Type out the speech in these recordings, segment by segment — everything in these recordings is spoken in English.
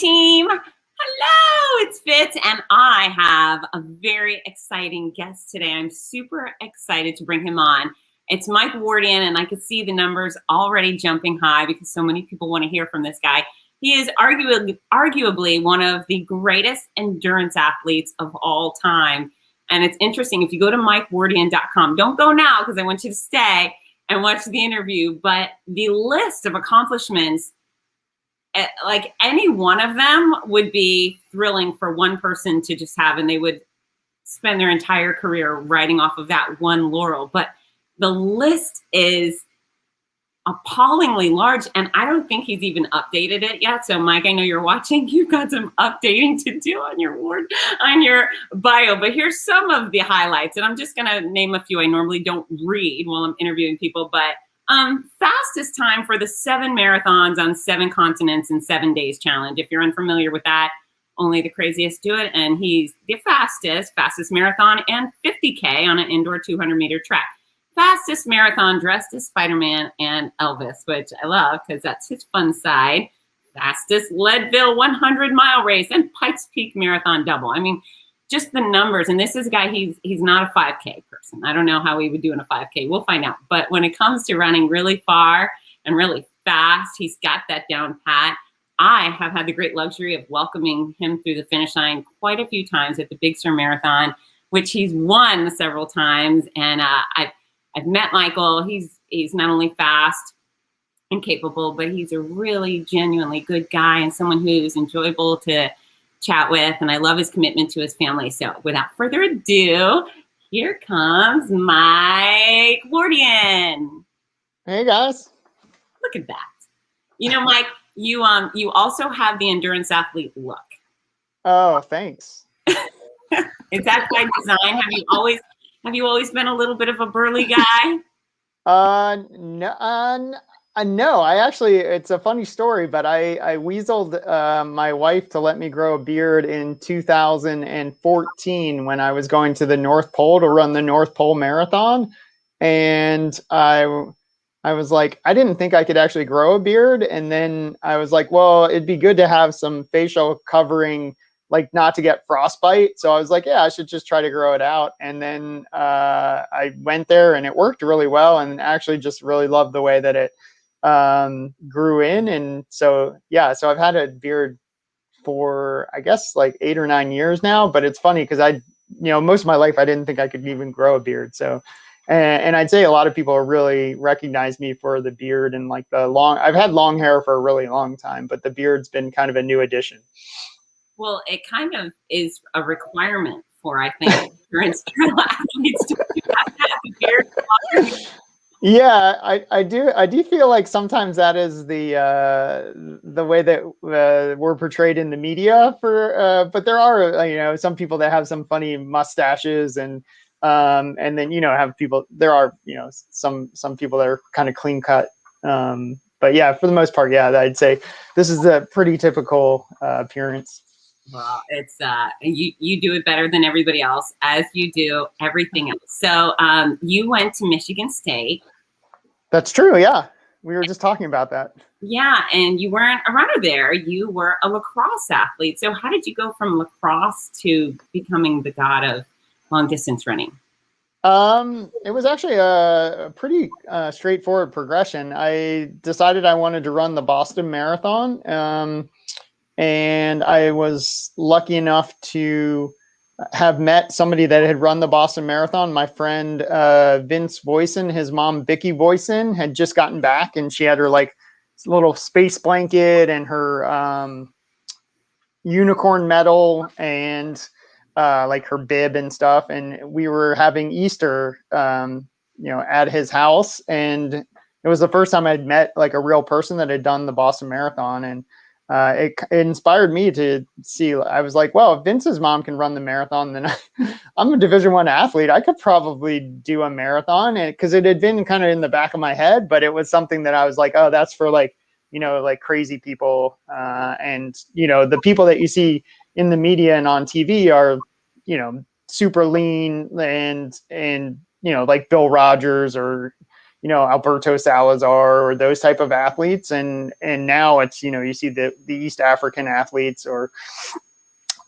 team. Hello, it's Fitz, and I have a very exciting guest today. I'm super excited to bring him on. It's Mike Wardian, and I could see the numbers already jumping high because so many people want to hear from this guy. He is arguably one of the greatest endurance athletes of all time. And it's interesting, if you go to mikewardian.com, don't go now because I want you to stay and watch the interview, but the list of accomplishments, like any one of them would be thrilling for one person to just have, and they would spend their entire career riding off of that one laurel. But the list is appallingly large, and I don't think he's even updated it yet. So Mike, I know you're watching. You've got some updating to do on your bio, but here's some of the highlights, and I'm just going to name a few. I normally don't read while I'm interviewing people, but fastest time for the 7 marathons on 7 continents in 7 days challenge. If you're unfamiliar with that, only the craziest do it. And he's the fastest marathon and 50K on an indoor 200-meter track. Fastest marathon dressed as Spider-Man and Elvis, which I love because that's his fun side. Fastest Leadville 100-mile race and Pikes Peak Marathon double. I mean, just the numbers. And this is a guy, he's not a 5K person. I don't know how he would do in a 5K. We'll find out. But when it comes to running really far and really fast, he's got that down pat. I have had the great luxury of welcoming him through the finish line quite a few times at the Big Sur Marathon, which he's won several times. And I've met Michael. He's not only fast and capable, but he's a really genuinely good guy and someone who's enjoyable to chat with. And I love his commitment to his family. So without further ado, here comes Mike Wardian. Hey guys. Look at that. You know, Mike, you also have the endurance athlete look. Oh, thanks. Is that by design? Have you always been a little bit of a burly guy? No, I actually, it's a funny story, but I weaseled my wife to let me grow a beard in 2014 when I was going to the North Pole to run the North Pole Marathon. And I was like, I didn't think I could actually grow a beard. And then I was like, well, it'd be good to have some facial covering, like not to get frostbite. So I was like, yeah, I should just try to grow it out. And then I went there and it worked really well, and actually just really loved the way that it grew in. And so, yeah, so I've had a beard for, I guess, like 8 or 9 years now. But it's funny because most of my life, I didn't think I could even grow a beard. So, and I'd say a lot of people really recognize me for the beard and like I've had long hair for a really long time, but the beard's been kind of a new addition. Well, it kind of is a requirement for, I think, endurance athletes to have a beard. Yeah, I do feel like sometimes that is the way that we're portrayed in the media but there are some people that have some funny mustaches and then have people, there are some people that are kind of clean cut, but yeah, for the most part, yeah, I'd say this is a pretty typical appearance. Well, it's you do it better than everybody else, as you do everything else. So you went to Michigan State. That's true. Yeah, we were just talking about that. Yeah, and you weren't a runner there. You were a lacrosse athlete. So how did you go from lacrosse to becoming the god of long distance running? It was actually a pretty straightforward progression. I decided I wanted to run the Boston Marathon. And I was lucky enough to have met somebody that had run the Boston Marathon. My friend Vince Boyson, his mom Vicky Boyson, had just gotten back, and she had her like little space blanket and her unicorn medal and like her bib and stuff. And we were having Easter, at his house, and it was the first time I'd met like a real person that had done the Boston Marathon, and it inspired me to see. I was like, well, if Vince's mom can run the marathon, then I'm a Division I athlete. I could probably do a marathon, and because it had been kind of in the back of my head, but it was something that I was like, oh, that's for like crazy people, and the people that you see in the media and on TV are super lean and like Bill Rogers or Alberto Salazar or those type of athletes. And now it's, you see the East African athletes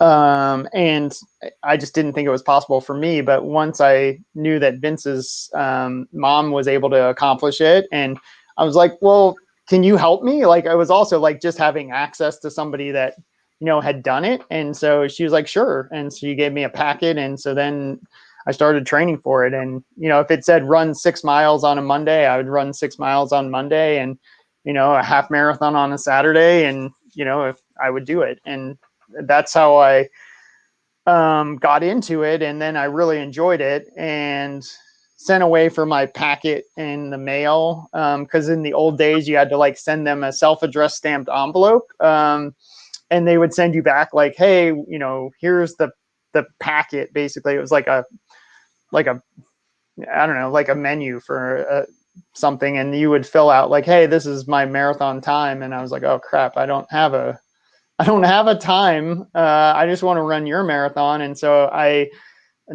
and I just didn't think it was possible for me. But once I knew that Vince's mom was able to accomplish it, and I was like, well, can you help me? Like, I was also like just having access to somebody that, had done it. And so she was like, sure. And she gave me a packet. And so then I started training for it. And, if it said run 6 miles on a Monday, I would run 6 miles on Monday, and, a half marathon on a Saturday. And, if I would do it. And that's how I got into it. And then I really enjoyed it and sent away for my packet in the mail. Cause in the old days you had to like send them a self-addressed stamped envelope. And they would send you back like, hey, here's the packet. Basically it was like a, I don't know, like a menu for something. And you would fill out like, hey, this is my marathon time. And I was like, oh crap, I don't have a time. I just want to run your marathon. And so I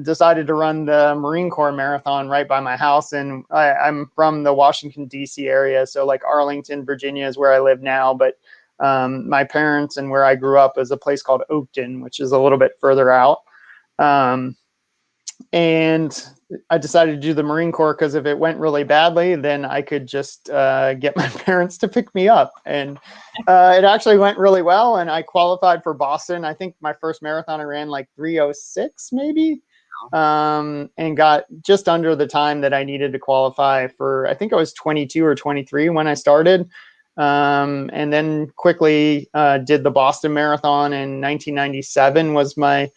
decided to run the Marine Corps marathon right by my house. And I'm from the Washington, D.C. area. So like Arlington, Virginia is where I live now. But my parents and where I grew up is a place called Oakton, which is a little bit further out. And I decided to do the Marine Corps because if it went really badly, then I could just get my parents to pick me up. And it actually went really well. And I qualified for Boston. I think my first marathon I ran like 3:06 maybe, and got just under the time that I needed to qualify for. I think I was 22 or 23 when I started. And then quickly did the Boston Marathon in 1997 was my,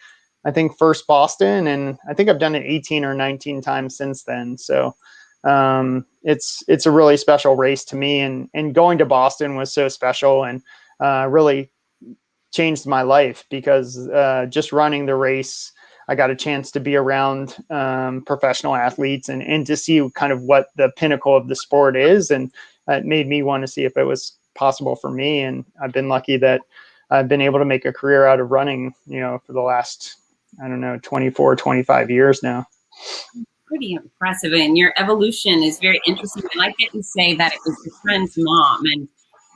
I think, first Boston, and I think I've done it 18 or 19 times since then. So it's a really special race to me, and going to Boston was so special and really changed my life because just running the race, I got a chance to be around professional athletes and to see kind of what the pinnacle of the sport is. And it made me want to see if it was possible for me. And I've been lucky that I've been able to make a career out of running, for the last, 24, 25 years now. Pretty impressive. And your evolution is very interesting. I like that you say that it was your friend's mom. And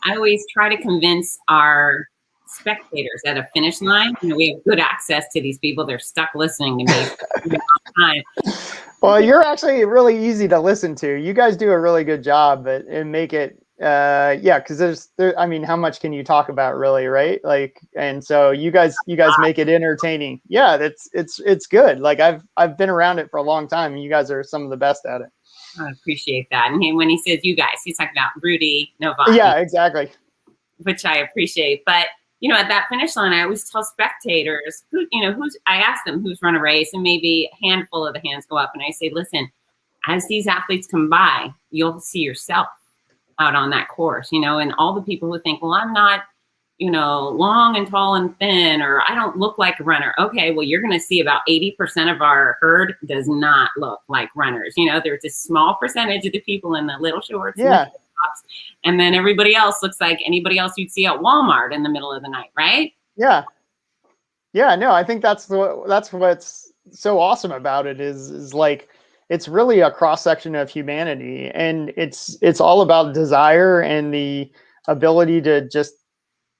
I always try to convince our spectators at a finish line, we have good access to these people. They're stuck listening to me for a long time. Well, you're actually really easy to listen to. You guys do a really good job and make it, because how much can you talk about really, right? Like, and so you guys make it entertaining. Yeah, it's good. Like I've been around it for a long time, and you guys are some of the best at it. I appreciate that. And when he says you guys, he's talking about Rudy Novak. Yeah, exactly. Which I appreciate, but. At that finish line, I always tell spectators I ask them who's run a race, and maybe a handful of the hands go up, and I say, listen, as these athletes come by, you'll see yourself out on that course, and all the people who think, well, I'm not, long and tall and thin, or I don't look like a runner. Okay, well, you're going to see about 80% of our herd does not look like runners. There's a small percentage of the people in the little shorts. Yeah. And then everybody else looks like anybody else you'd see at Walmart in the middle of the night, right? Yeah. Yeah, no, I think that's what's so awesome about it is like, it's really a cross section of humanity, and it's all about desire and the ability to just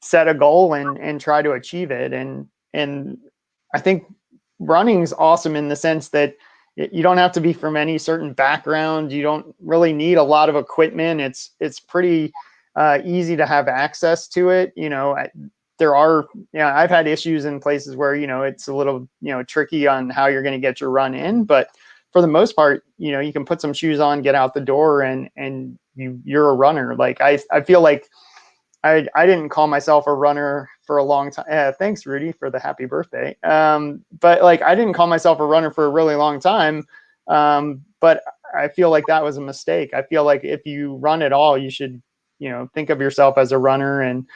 set a goal and try to achieve it. And I think running is awesome in the sense that you don't have to be from any certain background. You don't really need a lot of equipment. It's pretty easy to have access to it. There are, I've had issues in places where, it's a little, tricky on how you're going to get your run in, but for the most part, you can put some shoes on, get out the door, and you're a runner. Like I feel like I didn't call myself a runner for a long time. Thanks, Rudy, for the happy birthday. But like, I didn't call myself a runner for a really long time. But I feel like that was a mistake. I feel like if you run at all, you should, think of yourself as a runner and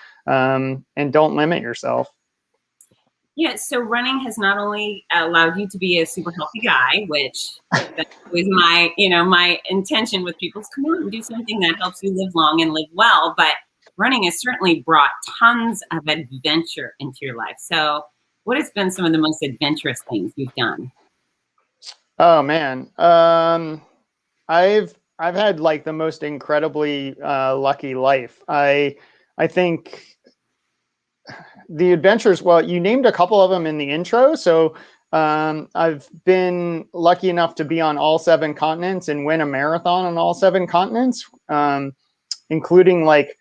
don't limit yourself. Yeah. So running has not only allowed you to be a super healthy guy, which that was my, my intention with people is come on, do something that helps you live long and live well. But running has certainly brought tons of adventure into your life. So what has been some of the most adventurous things you've done? Oh man. I've I've had like the most incredibly lucky life. I think the adventures, well, you named a couple of them in the intro. So I've been lucky enough to be on all 7 continents and win a marathon on all 7 continents, including like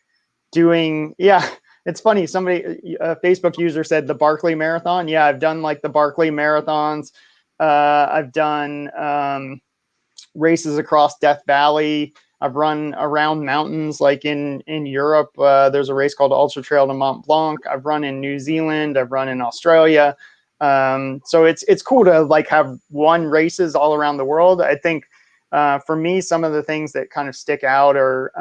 doing, yeah, it's funny. Somebody, a Facebook user said the Barkley Marathon. Yeah, I've done like the Barkley Marathons. I've done races across Death Valley. I've run around mountains like in Europe. There's a race called Ultra Trail de Mont Blanc. I've run in New Zealand. I've run in Australia. So it's cool to like have won races all around the world. I think for me, some of the things that kind of stick out are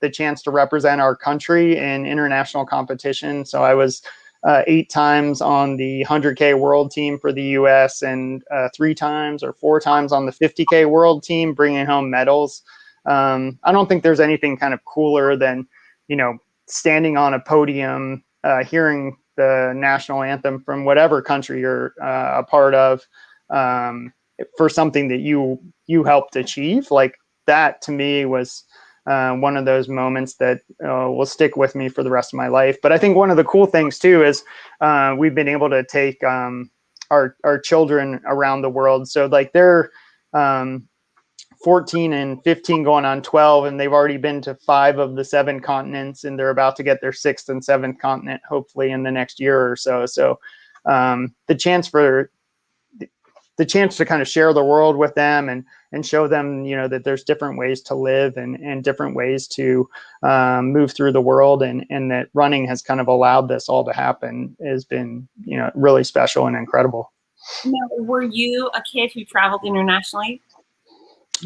the chance to represent our country in international competition. So I was 8 times on the 100K world team for the US and 3 times or 4 times on the 50K world team, bringing home medals. I don't think there's anything kind of cooler than, you know, standing on a podium, hearing the national anthem from whatever country you're a part of, for something that you helped achieve. Like that to me was one of those moments that will stick with me for the rest of my life. But I think one of the cool things too is we've been able to take our children around the world. So like they're 14 and 15 going on 12, and they've already been to 5 of the 7 continents, and they're about to get their 6th and 7th continent hopefully in the next year or so. So the chance to kind of share the world with them and show them, you know, that there's different ways to live and different ways to move through the world, and that running has kind of allowed this all to happen has been, you know, really special and incredible. Now, were you a kid who traveled internationally?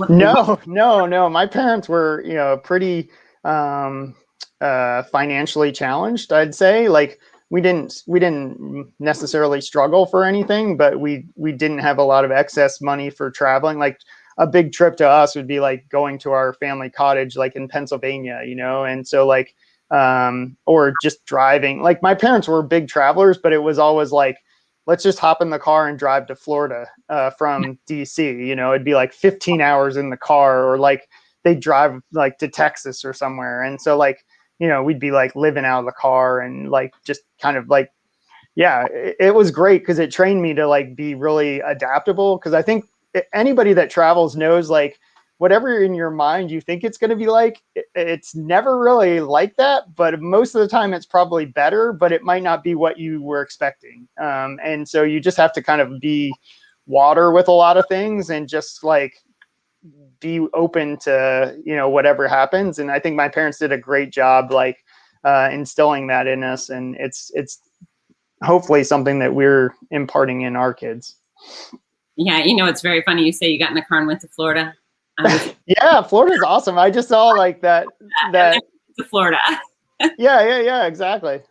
No. My parents were, you know, pretty financially challenged, I'd say. Like we didn't necessarily struggle for anything, but we didn't have a lot of excess money for traveling. Like a big trip to us would be like going to our family cottage, like in Pennsylvania, you know? And so like, or just driving. Like my parents were big travelers, but it was always like, let's just hop in the car and drive to Florida from DC. You know, it'd be like 15 hours in the car, or like they drive like to Texas or somewhere. And so like, you know, we'd be like living out of the car and like just kind of like, yeah, it was great because it trained me to like be really adaptable. Because I think anybody that travels knows like whatever in your mind you think it's going to be like, it's never really like that. But most of the time it's probably better, but it might not be what you were expecting. And so you just have to kind of be water with a lot of things and just like be open to, you know, whatever happens. And I think my parents did a great job like instilling that in us. And it's hopefully something that we're imparting in our kids. Yeah, you know, it's very funny. You say you got in the car and went to Florida. Yeah, Florida's awesome. I just saw like that to Florida. Yeah, exactly.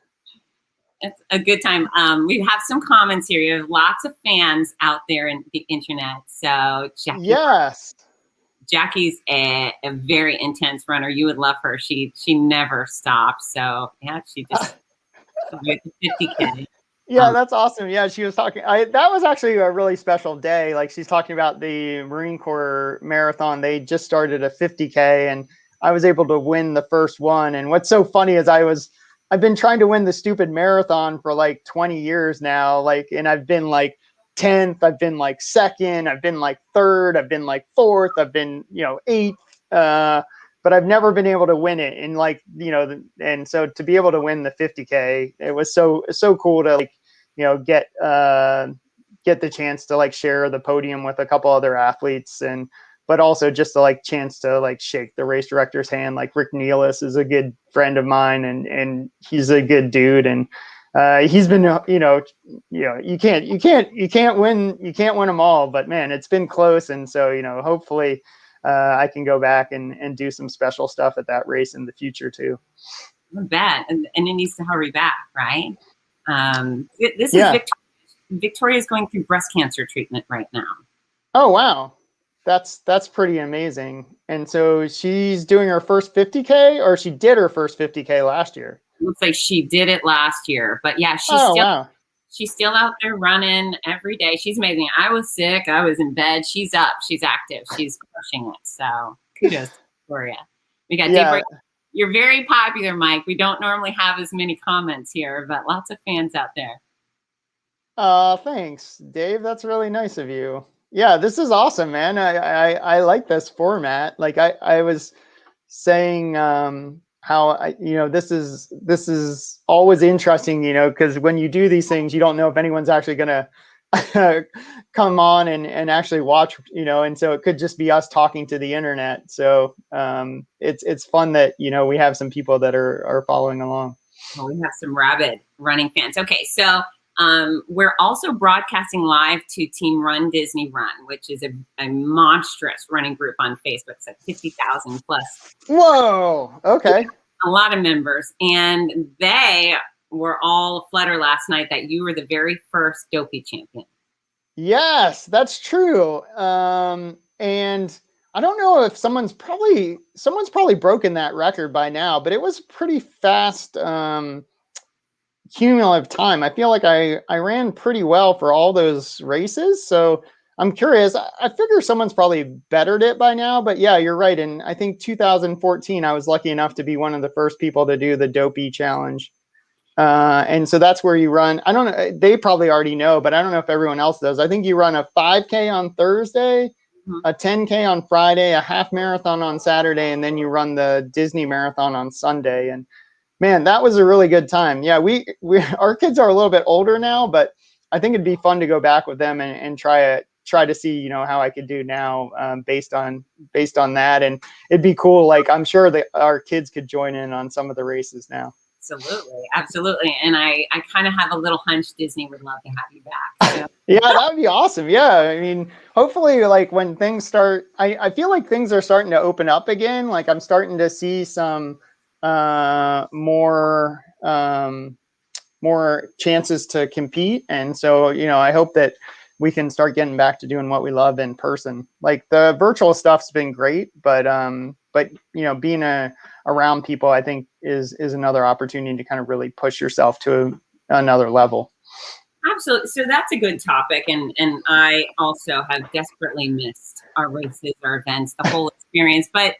It's a good time. We have some comments here. You have lots of fans out there in the internet. So Jackie's a very intense runner. You would love her. She never stops. So yeah, she just 50K. Yeah, that's awesome. Yeah, she was talking. That was actually a really special day. Like she's talking about the Marine Corps marathon. They just started a 50K, and I was able to win the first one. And what's so funny is I've been trying to win the stupid marathon for like 20 years now. Like, and I've been like 10th. I've been like 2nd. I've been like 3rd. I've been like 4th. I've been, you know, 8th. But I've never been able to win it. And like, you know, and so to be able to win the 50K, it was so cool to like, you know, get the chance to like share the podium with a couple other athletes, but also just to like chance to like shake the race director's hand. Like Rick Nealis is a good friend of mine, and he's a good dude. And he's been, you know, you can't win them all, but man, it's been close. And so, you know, hopefully I can go back and do some special stuff at that race in the future too. I bet. And it needs to hurry back, right? This is Victoria's going through breast cancer treatment right now. Oh, wow. That's pretty amazing. And so she's doing her first 50K, or she did her first 50K last year. Looks like she did it last year, but yeah, she's still out there running every day. She's amazing. I was sick. I was in bed. She's up. She's active. She's crushing it. So Kudos for you. We got Yeah. different. You're very popular, Mike. We don't normally have as many comments here, but lots of fans out there. Thanks, Dave. That's really nice of you. Yeah, this is awesome, man. I like this format. Like I was saying, how this is always interesting, because when you do these things, you don't know if anyone's actually gonna come on and actually watch, and so it could just be us talking to the internet. So it's fun that we have some people that are following along. Well, we have some rabid running fans. Okay, so we're also broadcasting live to Team Run Disney Run, which is a monstrous running group on Facebook. It's like 50,000 plus. Whoa. Okay. A lot of members, and they were all flutter last night that you were the very first dopey champion. Yes, that's true. And I don't know if someone's probably broken that record by now, but it was pretty fast cumulative time. I feel like I ran pretty well for all those races. So I'm curious. I figure someone's probably bettered it by now, but yeah, you're right. And I think 2014, I was lucky enough to be one of the first people to do the Dopey Challenge. And so that's where you run. I don't know. They probably already know, but I don't know if everyone else does. I think you run a 5K on Thursday, a 10K on Friday, a half marathon on Saturday, and then you run the Disney Marathon on Sunday. And man, that was a really good time. Yeah, we our kids are a little bit older now, but I think it'd be fun to go back with them and try to see, how I could do now, based on that. And it'd be cool. Like, I'm sure that our kids could join in on some of the races now. Absolutely. And I kind of have a little hunch Disney would love to have you back. So. Yeah, that would be awesome. Yeah. I mean, hopefully, like, when things start, I feel like things are starting to open up again. Like, I'm starting to see some more chances to compete. And so, I hope that we can start getting back to doing what we love in person. Like, the virtual stuff's been great, but being around people, I think is another opportunity to kind of really push yourself to another level. Absolutely. So that's a good topic. And I also have desperately missed our races, our events, the whole experience. But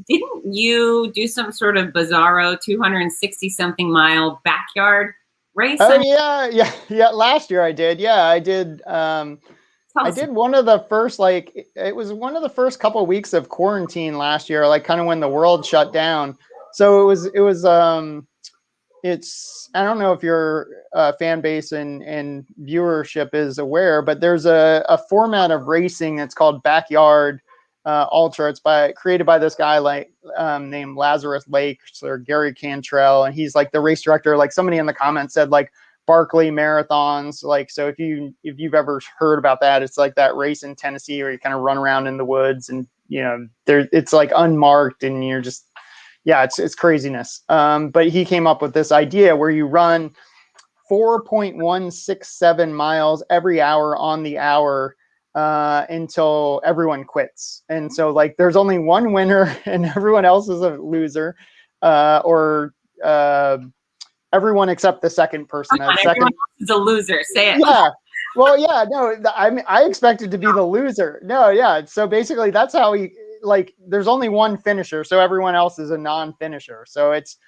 didn't you do some sort of bizarro 260 something mile backyard race? Oh, yeah. Last year I did. Yeah, I did. I did one of the first, it was one of the first couple of weeks of quarantine last year, like kind of when the world shut down. So it's, I don't know if your fan base and viewership is aware, but there's a format of racing that's called Backyard Ultra. It's created by this guy named Lazarus Lakes or Gary Cantrell, and he's like the race director. Like, somebody in the comments said, like, Barkley marathons. Like, so if you've ever heard about that, it's like that race in Tennessee where you kind of run around in the woods and it's like unmarked and you're just, yeah, it's craziness. But he came up with this idea where you run 4.167 miles every hour on the hour until everyone quits. And so, like, there's only one winner and everyone else is a loser, or everyone except the second person. Everyone else is a loser. Say it. Yeah. Well, yeah, no, I expected to be the loser. No, yeah. So basically that's how there's only one finisher. So everyone else is a non-finisher. So it's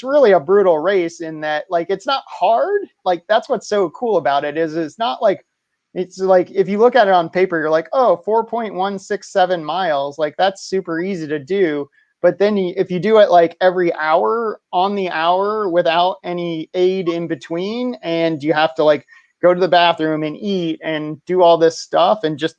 really a brutal race in that, like, it's not hard. Like, that's what's so cool about it is it's not like, it's like, if you look at it on paper, you're like, oh, 4.167 miles. Like, that's super easy to do. But then if you do it like every hour on the hour without any aid in between, and you have to like go to the bathroom and eat and do all this stuff and just,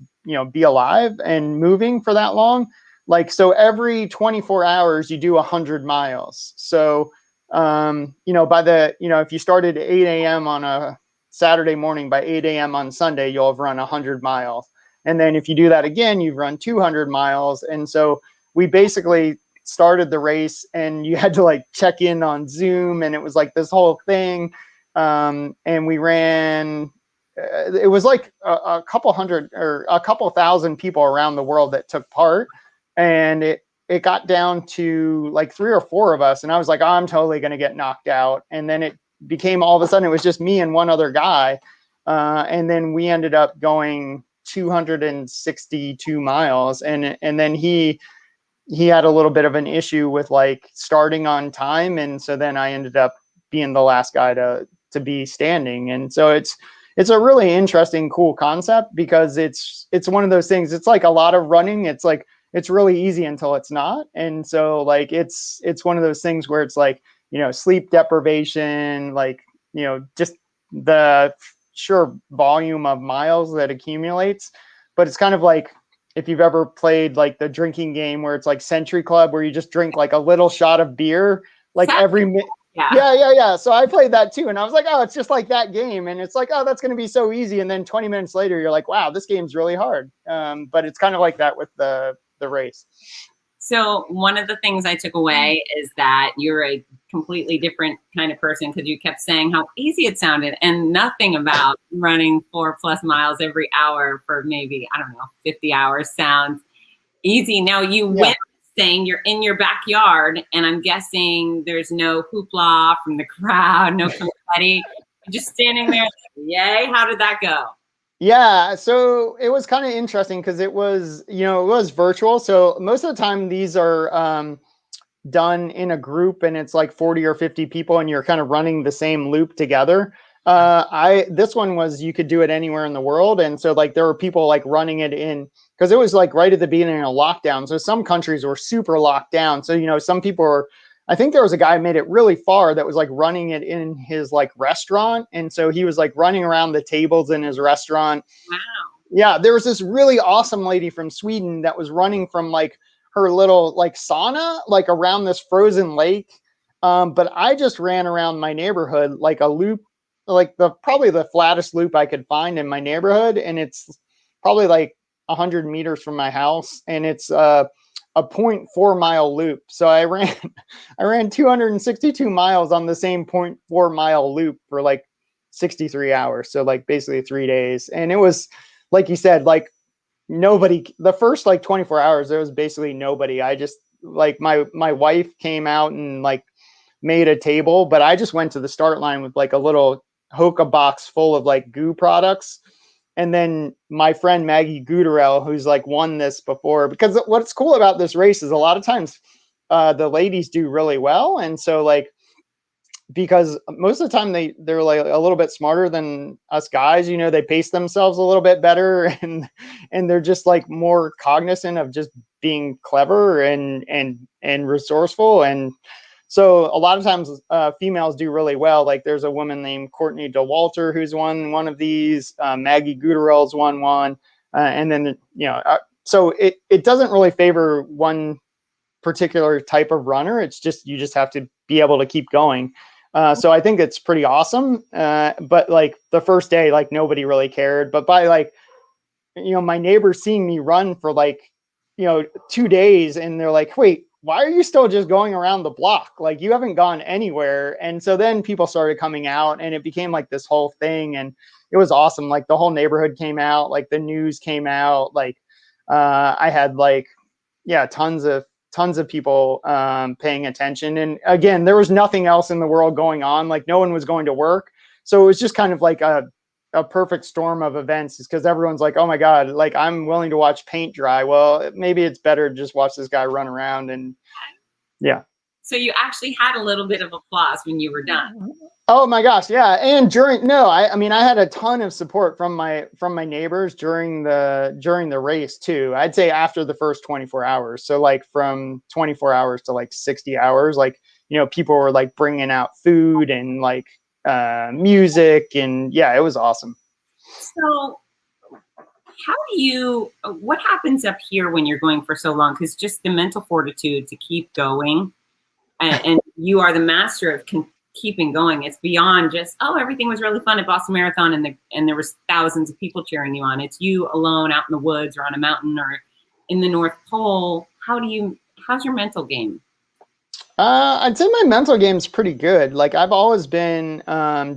be alive and moving for that long. Like, so every 24 hours you do 100 miles. So, if you started at 8 a.m. on a Saturday morning, by 8 a.m. on Sunday, you'll have run 100 miles. And then if you do that again, you've run 200 miles. And so we basically started the race and you had to like check in on Zoom, and it was like this whole thing. And we ran, it was like a couple hundred or a couple thousand people around the world that took part. And it got down to like 3 or 4 of us. And I was like, I'm totally going to get knocked out. And then it became, all of a sudden, it was just me and one other guy. And then we ended up going 262 miles. And then he had a little bit of an issue with like starting on time. And so then I ended up being the last guy to be standing. And so it's a really interesting, cool concept, because it's one of those things. It's like a lot of running. It's like, it's really easy until it's not. And so like, it's one of those things where it's like, sleep deprivation, like, just the sheer volume of miles that accumulates. But it's kind of like, if you've ever played like the drinking game where it's like Century Club, where you just drink like a little shot of beer, like every minute. Yeah. So I played that too. And I was like, oh, it's just like that game. And it's like, oh, that's going to be so easy. And then 20 minutes later, you're like, wow, this game's really hard. But it's kind of like that with the race. So one of the things I took away is that you're a completely different kind of person, because you kept saying how easy it sounded, and nothing about running 4+ miles every hour for maybe, 50 hours sounds easy. Now you went saying you're in your backyard, and I'm guessing there's no hoopla from the crowd, no confetti. You're just standing there, yay. How did that go? Yeah, so it was kind of interesting because it was virtual. So most of the time these are done in a group, and it's like 40 or 50 people, and you're kind of running the same loop together. This one was, you could do it anywhere in the world. And so like there were people like running it in, because it was like right at the beginning of lockdown. So some countries were super locked down. So, some people were, I think there was a guy who made it really far that was like running it in his like restaurant. And so he was like running around the tables in his restaurant. Wow. Yeah. There was this really awesome lady from Sweden that was running from like her little like sauna, like around this frozen lake. But I just ran around my neighborhood, like a loop, like probably the flattest loop I could find in my neighborhood. And it's probably like 100 meters from my house. And it's, a 0.4 mile loop. So I ran 262 miles on the same 0.4 mile loop for like 63 hours. So like basically 3 days. And it was, like you said, like nobody, the first like 24 hours, there was basically nobody. I just like my wife came out and like made a table, but I just went to the start line with like a little Hoka box full of like goo products. And then my friend Maggie Guterell, who's like won this before, because what's cool about this race is a lot of times the ladies do really well. And so like, because most of the time they're like a little bit smarter than us guys, they pace themselves a little bit better, and they're just like more cognizant of just being clever and resourceful. And so a lot of times females do really well. Like there's a woman named Courtney DeWalter who's won one of these. Maggie Guterell's won one. And then, so it doesn't really favor one particular type of runner. It's just, you just have to be able to keep going. So I think it's pretty awesome. But like the first day, like nobody really cared. But by like, my neighbors seeing me run for like, 2 days, and they're like, wait, why are you still just going around the block? Like you haven't gone anywhere. And so then people started coming out, and it became like this whole thing, and it was awesome. Like the whole neighborhood came out, like the news came out, like I had like, tons of people paying attention. And again, there was nothing else in the world going on. Like no one was going to work. So it was just kind of like a perfect storm of events, is because everyone's like, oh my God, like I'm willing to watch paint dry. Well, maybe it's better to just watch this guy run around. And yeah. So you actually had a little bit of applause when you were done. Oh my gosh. Yeah. And I mean, I had a ton of support from my neighbors during the race too. I'd say after the first 24 hours. So like from 24 hours to like 60 hours, like, people were like bringing out food and like, music, and yeah, it was awesome. So what happens up here when you're going for so long? Because just the mental fortitude to keep going, and you are the master of keeping going. It's beyond just, everything was really fun at Boston Marathon, and there was thousands of people cheering you on. It's you alone out in the woods or on a mountain or in the North Pole. How's your mental game? I'd say my mental game's pretty good. Like I've always been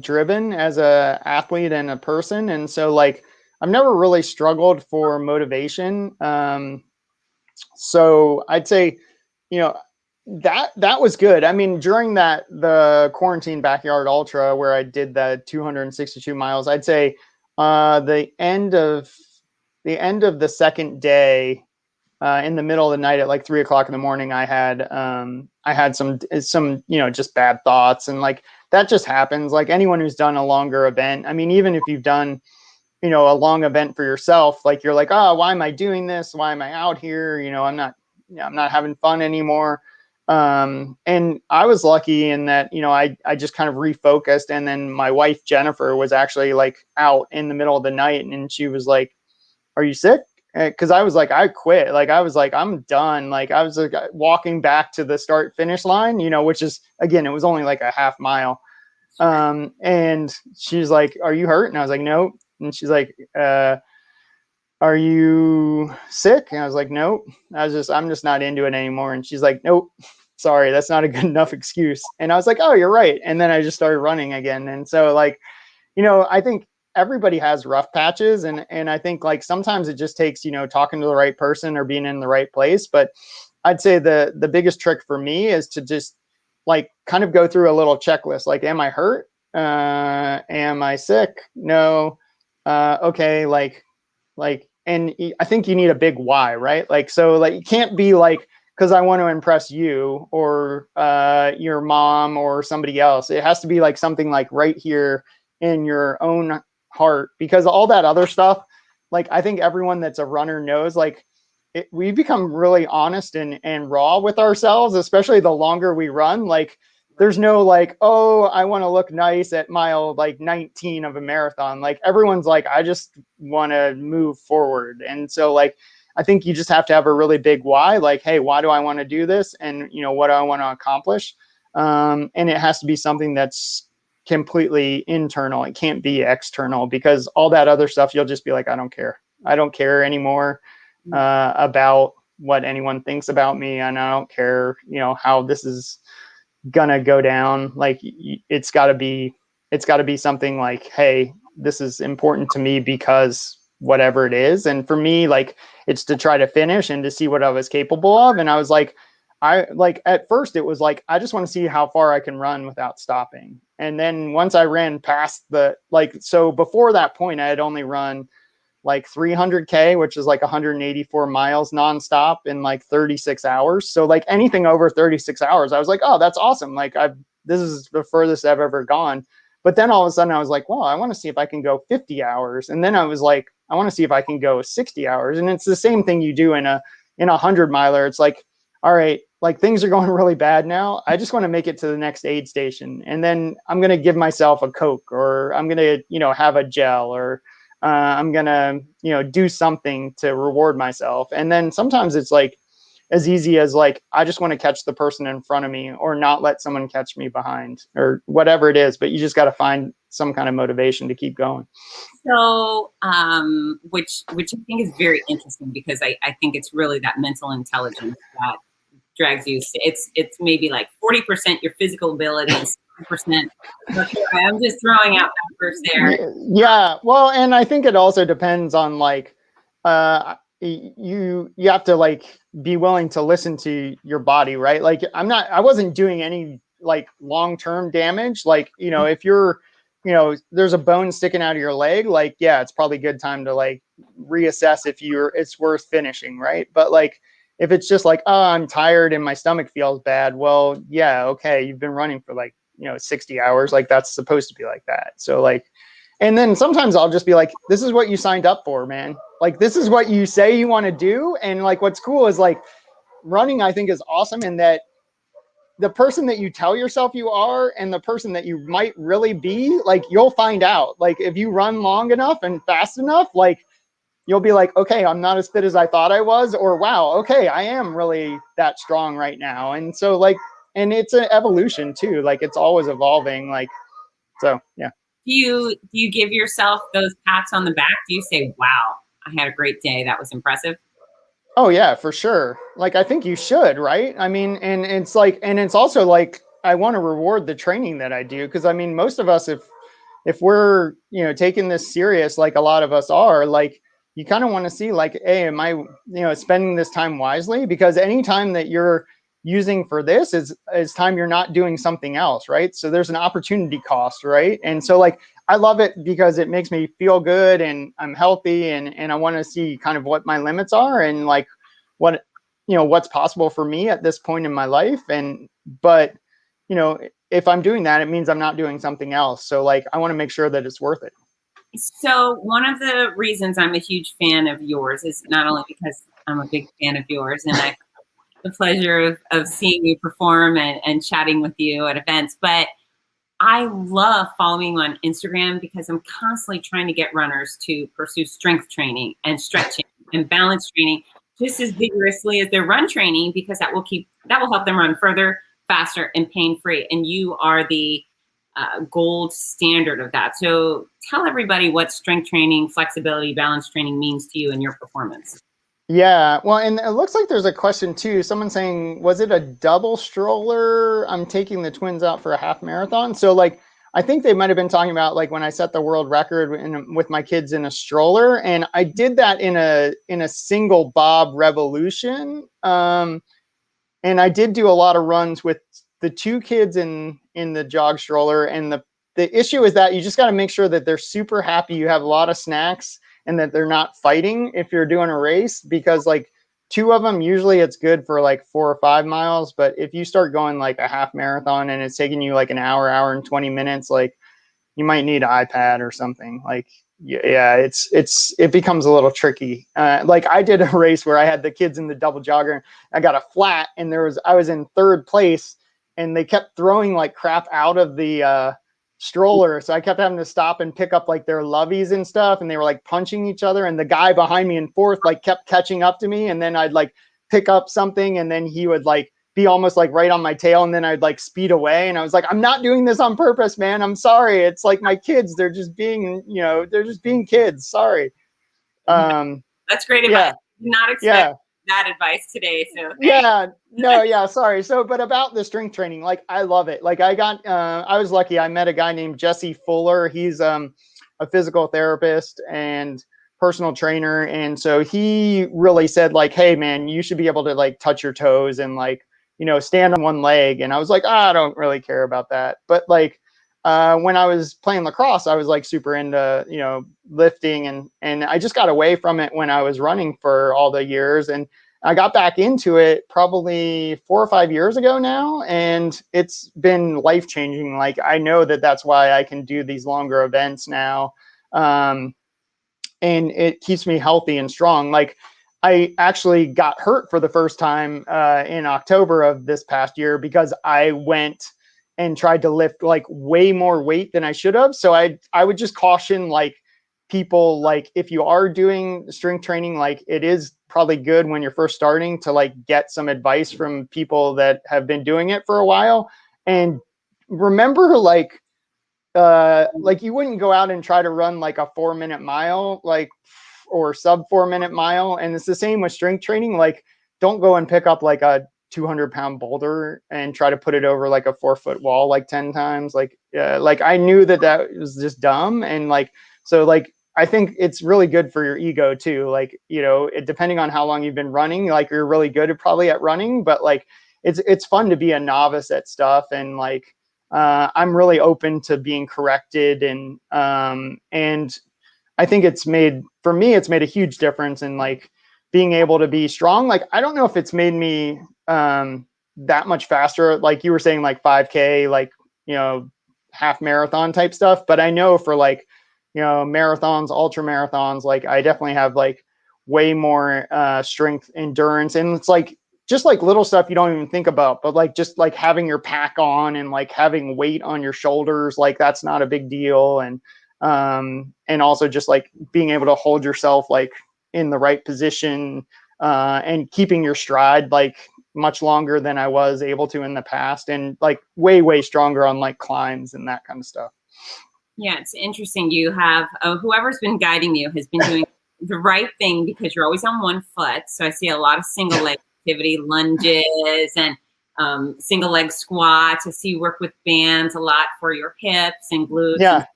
driven as a athlete and a person. And so like, I've never really struggled for motivation. So I'd say, that was good. I mean, during the quarantine backyard ultra where I did the 262 miles, I'd say the end of the end of the second day, in the middle of the night at like 3 o'clock in the morning, I had some, just bad thoughts. And like, that just happens. Like anyone who's done a longer event. I mean, even if you've done, a long event for yourself, like you're like, oh, why am I doing this? Why am I out here? I'm not having fun anymore. And I was lucky in that, I just kind of refocused. And then my wife, Jennifer, was actually like out in the middle of the night, and she was like, are you sick? Because I was like, I quit. Like, I was like, I'm done. Like, I was like walking back to the start finish line, which is, again, it was only like a half mile. And she's like, are you hurt? And I was like, no. And she's like, are you sick? And I was like, nope. I'm just not into it anymore. And she's like, nope, sorry, that's not a good enough excuse. And I was like, oh, you're right. And then I just started running again. And so like, I think everybody has rough patches. And I think like sometimes it just takes, talking to the right person or being in the right place. But I'd say the biggest trick for me is to just like kind of go through a little checklist. Like, am I hurt? Am I sick? No. Okay. And I think you need a big why, right? Like, so like, you can't be like, because I want to impress you or your mom or somebody else. It has to be like something like right here in your own heart, because all that other stuff, like, I think everyone that's a runner knows, like, we become really honest and raw with ourselves, especially the longer we run. Like, there's no like, oh, I want to look nice at mile like 19 of a marathon. Like, everyone's like, I just want to move forward. And so like, I think you just have to have a really big why, like, hey, why do I want to do this? And, what do I want to accomplish? And it has to be something that's completely internal. It can't be external, because all that other stuff, you'll just be like, I don't care. I don't care anymore about what anyone thinks about me. And I don't care, how this is gonna go down. Like, it's gotta be something like, hey, this is important to me because whatever it is. And for me, like, it's to try to finish and to see what I was capable of. And I was like, at first it was like, I just want to see how far I can run without stopping. And then once I ran past so before that point, I had only run like 300K, which is like 184 miles nonstop in like 36 hours. So like anything over 36 hours, I was like, oh, that's awesome. Like, this is the furthest I've ever gone. But then all of a sudden I was like, well, I want to see if I can go 50 hours. And then I was like, I want to see if I can go 60 hours. And it's the same thing you do in a 100-miler. It's like, all right, like, things are going really bad now. I just want to make it to the next aid station. And then I'm going to give myself a Coke, or I'm going to, have a gel, or I'm going to, do something to reward myself. And then sometimes it's like as easy as like, I just want to catch the person in front of me, or not let someone catch me behind, or whatever it is. But you just got to find some kind of motivation to keep going. So, which I think is very interesting, because I think it's really that mental intelligence that drags you. It's maybe like 40% your physical ability and 60%. Okay, I'm just throwing out numbers there. Yeah. Well, and I think it also depends on like, you have to like be willing to listen to your body, right? Like, I wasn't doing any like long-term damage. Like, if you're, there's a bone sticking out of your leg, like, yeah, it's probably a good time to like reassess if it's worth finishing. Right. But like, if it's just like, oh, I'm tired and my stomach feels bad. Well, yeah. Okay. You've been running for like, 60 hours. Like, that's supposed to be like that. So like, and then sometimes I'll just be like, this is what you signed up for, man. Like, this is what you say you want to do. And like, what's cool is like, running, I think, is awesome in that the person that you tell yourself you are and the person that you might really be, like, you'll find out. Like, if you run long enough and fast enough, like, you'll be like, okay, I'm not as fit as I thought I was, or wow, okay, I am really that strong right now. And so like, and it's an evolution too. Like, it's always evolving. Like, so yeah. Do you give yourself those pats on the back? Do you say, wow, I had a great day, that was impressive? Oh yeah, for sure. Like, I think you should, right? I mean, and it's like, and it's also like, I want to reward the training that I do. Cause I mean, most of us, if we're, taking this serious, like a lot of us are, like, you kind of want to see like, hey, am I, spending this time wisely? Because any time that you're using for this is time you're not doing something else, right? So there's an opportunity cost, right? And so like, I love it because it makes me feel good and I'm healthy, and I want to see kind of what my limits are and like what, what's possible for me at this point in my life. But, if I'm doing that, it means I'm not doing something else. So like, I want to make sure that it's worth it. So one of the reasons I'm a huge fan of yours is not only because I'm a big fan of yours and I have the pleasure of seeing you perform and chatting with you at events, but I love following you on Instagram because I'm constantly trying to get runners to pursue strength training and stretching and balance training just as vigorously as their run training, because that will help them run further, faster, and pain-free. And you are the gold standard of that. So tell everybody what strength training, flexibility, balance training means to you in your performance. Yeah, well, and it looks like there's a question too. Someone saying, was it a double stroller? I'm taking the twins out for a half marathon. So like, I think they might have been talking about like when I set the world record with my kids in a stroller, and I did that in a single bob revolution. And I did do a lot of runs with the two kids in the jog stroller. And the issue is that you just got to make sure that they're super happy. You have a lot of snacks and that they're not fighting if you're doing a race, because like two of them, usually it's good for like 4 or 5 miles. But if you start going like a half marathon and it's taking you like an hour and 20 minutes, like you might need an iPad or something. Like, yeah, it becomes a little tricky. Like I did a race where I had the kids in the double jogger. I got a flat and I was in 3rd place and they kept throwing like crap out of the, stroller. So I kept having to stop and pick up like their loveys and stuff. And they were like punching each other. And the guy behind me in 4th, like kept catching up to me. And then I'd like pick up something and then he would like be almost like right on my tail. And then I'd like speed away. And I was like, I'm not doing this on purpose, man. I'm sorry. It's like my kids, they're just being, they're just being kids. Sorry. That's great advice. Yeah. Did not expect that advice today. So sorry. So, but about the strength training, like I love it. Like I was lucky. I met a guy named Jesse Fuller. He's a physical therapist and personal trainer. And so he really said like, hey man, you should be able to like touch your toes and like, stand on one leg. And I was like, I don't really care about that. But like, when I was playing lacrosse, I was like super into, lifting and I just got away from it when I was running for all the years. And I got back into it probably 4 or 5 years ago now. And it's been life-changing. Like, I know that that's why I can do these longer events now. And it keeps me healthy and strong. Like, I actually got hurt for the first time in October of this past year because I went and tried to lift like way more weight than I should have. So I would just caution like people, like if you are doing strength training, like it is probably good when you're first starting to like get some advice from people that have been doing it for a while. And remember like you wouldn't go out and try to run like a 4-minute mile, like, or sub 4-minute mile. And it's the same with strength training. Like, don't go and pick up like a 200-pound boulder and try to put it over like a 4-foot wall like 10 times. Like I knew that was just dumb. And like, so like, I think it's really good for your ego too. Like, depending on how long you've been running, like you're really good probably at running, but like, it's fun to be a novice at stuff. And like, I'm really open to being corrected. And I think it's made a huge difference in like being able to be strong. Like, I don't know if it's made me that much faster. Like you were saying, like 5K, like, half marathon type stuff. But I know for like, marathons, ultra marathons, like I definitely have like way more strength, endurance. And it's like, just like little stuff you don't even think about, but like, just like having your pack on and like having weight on your shoulders, like that's not a big deal. And also just like being able to hold yourself like in the right position and keeping your stride like much longer than I was able to in the past, and like way stronger on like climbs and that kind of stuff. Yeah, it's interesting. You have whoever's been guiding you has been doing the right thing because you're always on one foot. So I see a lot of single leg activity, lunges and single leg squats. I see you work with bands a lot for your hips and glutes. Yeah. And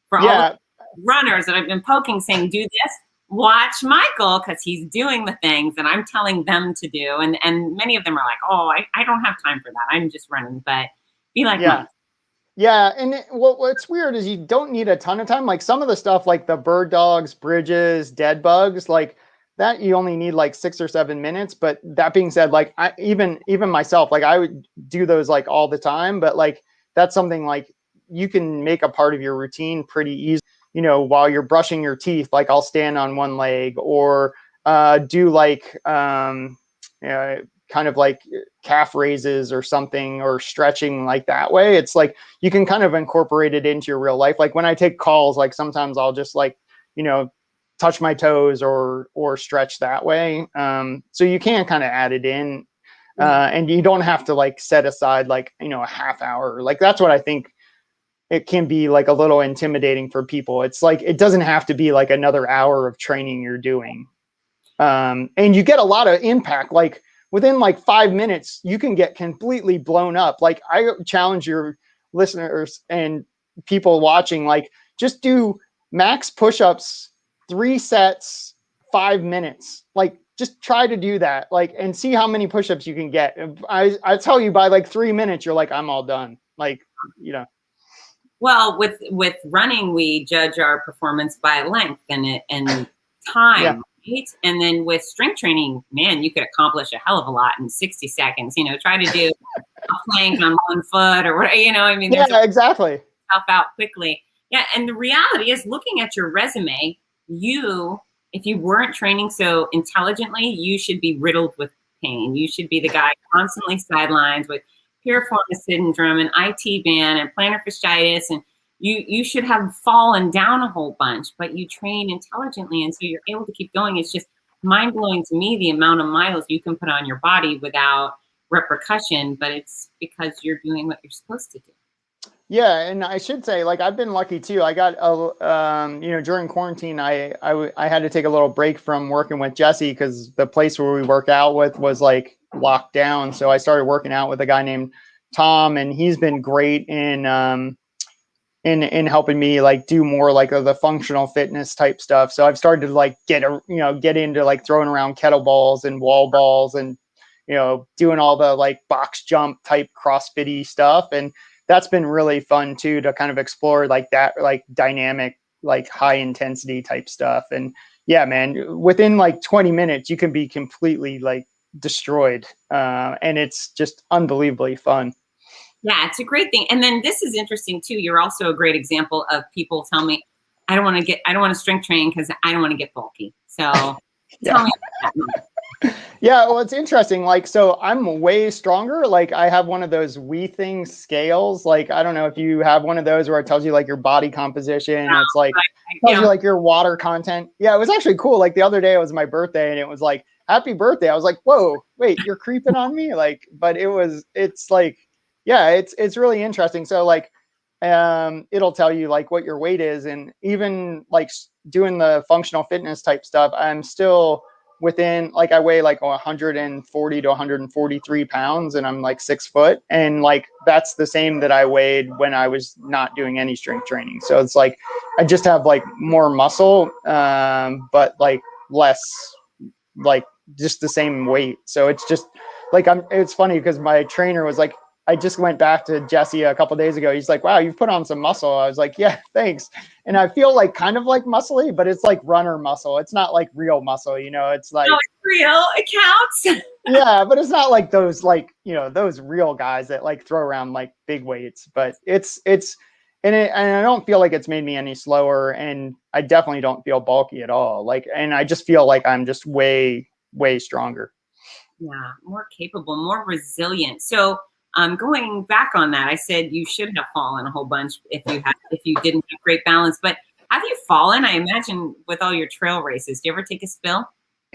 for all the runners that I've been poking saying, do this, watch Michael because he's doing the things that I'm telling them to do. And many of them are like, oh, I don't have time for that. I'm just running. But be like Mike. Yeah, and what's weird is you don't need a ton of time. Like some of the stuff, like the bird dogs, bridges, dead bugs, like that, you only need like 6 or 7 minutes. But that being said, like I even myself, like I would do those like all the time. But like that's something like you can make a part of your routine pretty easy. You know, while you're brushing your teeth, like I'll stand on one leg or do like uh, kind of like calf raises or something or stretching like that way. It's like you can kind of incorporate it into your real life. Like when I take calls, like sometimes I'll just like, you know, touch my toes or stretch that way. So you can kind of add it in. And you don't have to like set aside like, you know, a half hour. Like that's what I think it can be like a little intimidating for people. It's like it doesn't have to be like another hour of training you're doing. And you get a lot of impact. Like within like 5 minutes, you can get completely blown up. Like I challenge your listeners and people watching, like just do max push-ups, 3 sets, 5 minutes. Like just try to do that, like, and see how many push-ups you can get. I tell you, by like 3 minutes, you're like, I'm all done. Like, you know. Well, with running, we judge our performance by length and Yeah. time, right? And then with strength training, man, you could accomplish a hell of a lot in 60 seconds. You know, try to do a plank on one foot or whatever. You know, I mean, there's Yeah, exactly. stuff out quickly. Yeah, and the reality is, looking at your resume, if you weren't training so intelligently, you should be riddled with pain. You should be the guy constantly sidelines with piriformis syndrome and IT band and plantar fasciitis, and you should have fallen down a whole bunch, but you train intelligently, and so you're able to keep going. It's just mind blowing to me the amount of miles you can put on your body without repercussion, but it's because you're doing what you're supposed to do. Yeah, and I should say, like, I've been lucky too. I got you know, during quarantine, I had to take a little break from working with Jesse because the place where we work out with was like locked down. So I started working out with a guy named Tom, and he's been great in helping me like do more like of the functional fitness type stuff. So I've started to like get into like throwing around kettlebells and wall balls and, you know, doing all the like box jump type CrossFit-y stuff. And that's been really fun too, to kind of explore like that, like dynamic, like high intensity type stuff. And yeah, man, within like 20 minutes, you can be completely like destroyed. And it's just unbelievably fun. Yeah, it's a great thing. And then this is interesting too. You're also a great example of people tell me, I don't want to strength train because I don't want to get bulky. So tell Yeah. me about that. Yeah, well, it's interesting. Like, so I'm way stronger. Like, I have one of those wee thing scales. Like, I don't know if you have one of those where it tells you like your body composition. It's like tells you like your water content. Yeah, it was actually cool. Like the other day, it was my birthday, and it was like, "Happy birthday!" I was like, "Whoa, wait, you're creeping on me!" Like, but it's like, yeah, it's really interesting. So like, it'll tell you like what your weight is, and even like doing the functional fitness type stuff, I'm still within, like, I weigh like 140 to 143 pounds, and I'm like 6 foot, and like that's the same that I weighed when I was not doing any strength training. So it's like I just have like more muscle, but like less, like just the same weight. So it's just like it's funny because my trainer was like, I just went back to Jesse a couple of days ago. He's like, "Wow, you've put on some muscle." I was like, "Yeah, thanks." And I feel like kind of like muscly, but it's like runner muscle. It's not like real muscle, you know. It's like, no, it's real. It counts. yeah, but it's not like those, like, you know, those real guys that like throw around like big weights. But and I don't feel like it's made me any slower, and I definitely don't feel bulky at all. Like, and I just feel like I'm just way stronger. Yeah, more capable, more resilient. So going back on that, I said you should have fallen a whole bunch if you didn't have great balance. But have you fallen? I imagine with all your trail races. Do you ever take a spill?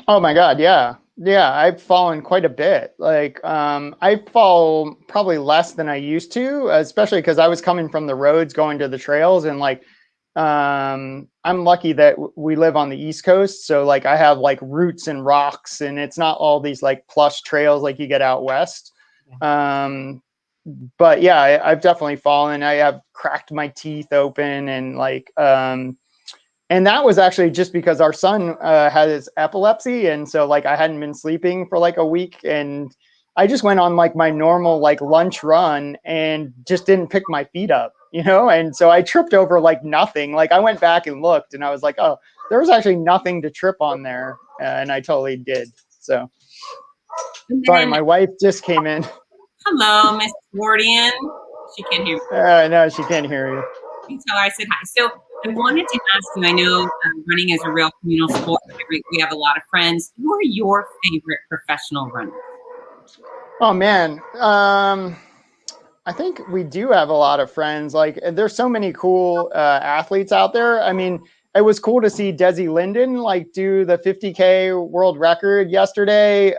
Oh my God, yeah. Yeah, I've fallen quite a bit. Like, I fall probably less than I used to, especially because I was coming from the roads going to the trails, and like, I'm lucky that we live on the East Coast, so like I have like roots and rocks, and it's not all these like plush trails like you get out west. But yeah, I've definitely fallen. I have cracked my teeth open, and like, and that was actually just because our son had his epilepsy, and so like I hadn't been sleeping for like a week, and I just went on like my normal like lunch run and just didn't pick my feet up, you know? And so I tripped over like nothing. Like I went back and looked and I was like, oh, there was actually nothing to trip on there. And I totally did. So sorry, my wife just came in. Hello, Miss Wardian. She can't hear me. No, she can't hear you. You tell her I said hi. So I wanted to ask you, I know running is a real communal sport. We have a lot of friends. Who are your favorite professional runners? Oh, man. I think we do have a lot of friends. Like, there's so many cool athletes out there. I mean, it was cool to see Desi Linden like do the 50K world record yesterday.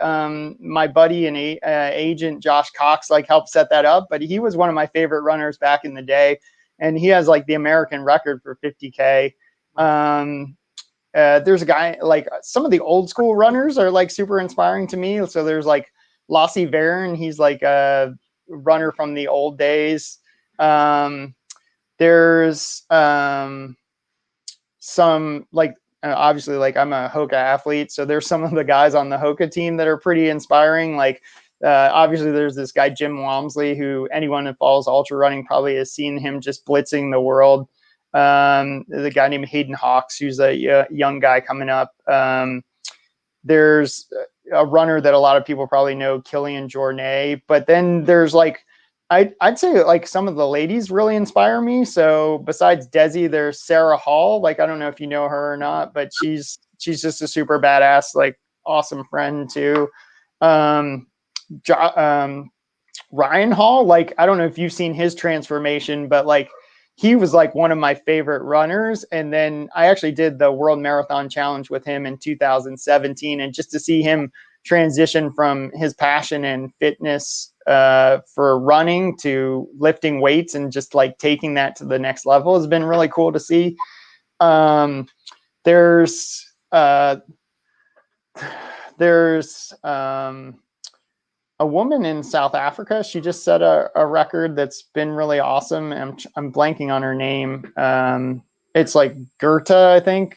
My buddy and agent Josh Cox like helped set that up, but he was one of my favorite runners back in the day, and he has like the American record for 50K. There's a guy like some of the old school runners are like super inspiring to me. So there's like Lassie Varen. He's like a runner from the old days. There's some like obviously like I'm a Hoka athlete, so there's some of the guys on the Hoka team that are pretty inspiring. Like obviously there's this guy Jim Walmsley, who anyone that follows ultra running probably has seen him just blitzing the world. There's a guy named Hayden Hawks, who's a young guy coming up. There's a runner that a lot of people probably know, Killian Jornet. But then there's like, I'd say like some of the ladies really inspire me. So besides Desi, there's Sarah Hall. Like, I don't know if you know her or not, but she's just a super badass, like awesome friend too. Ryan Hall, like, I don't know if you've seen his transformation, but like, he was like one of my favorite runners. And then I actually did the World Marathon Challenge with him in 2017. And just to see him transition from his passion and fitness for running to lifting weights and just like taking that to the next level has been really cool to see. There's a woman in South Africa. She just set a record that's been really awesome. I'm blanking on her name. It's like Gerta, I think.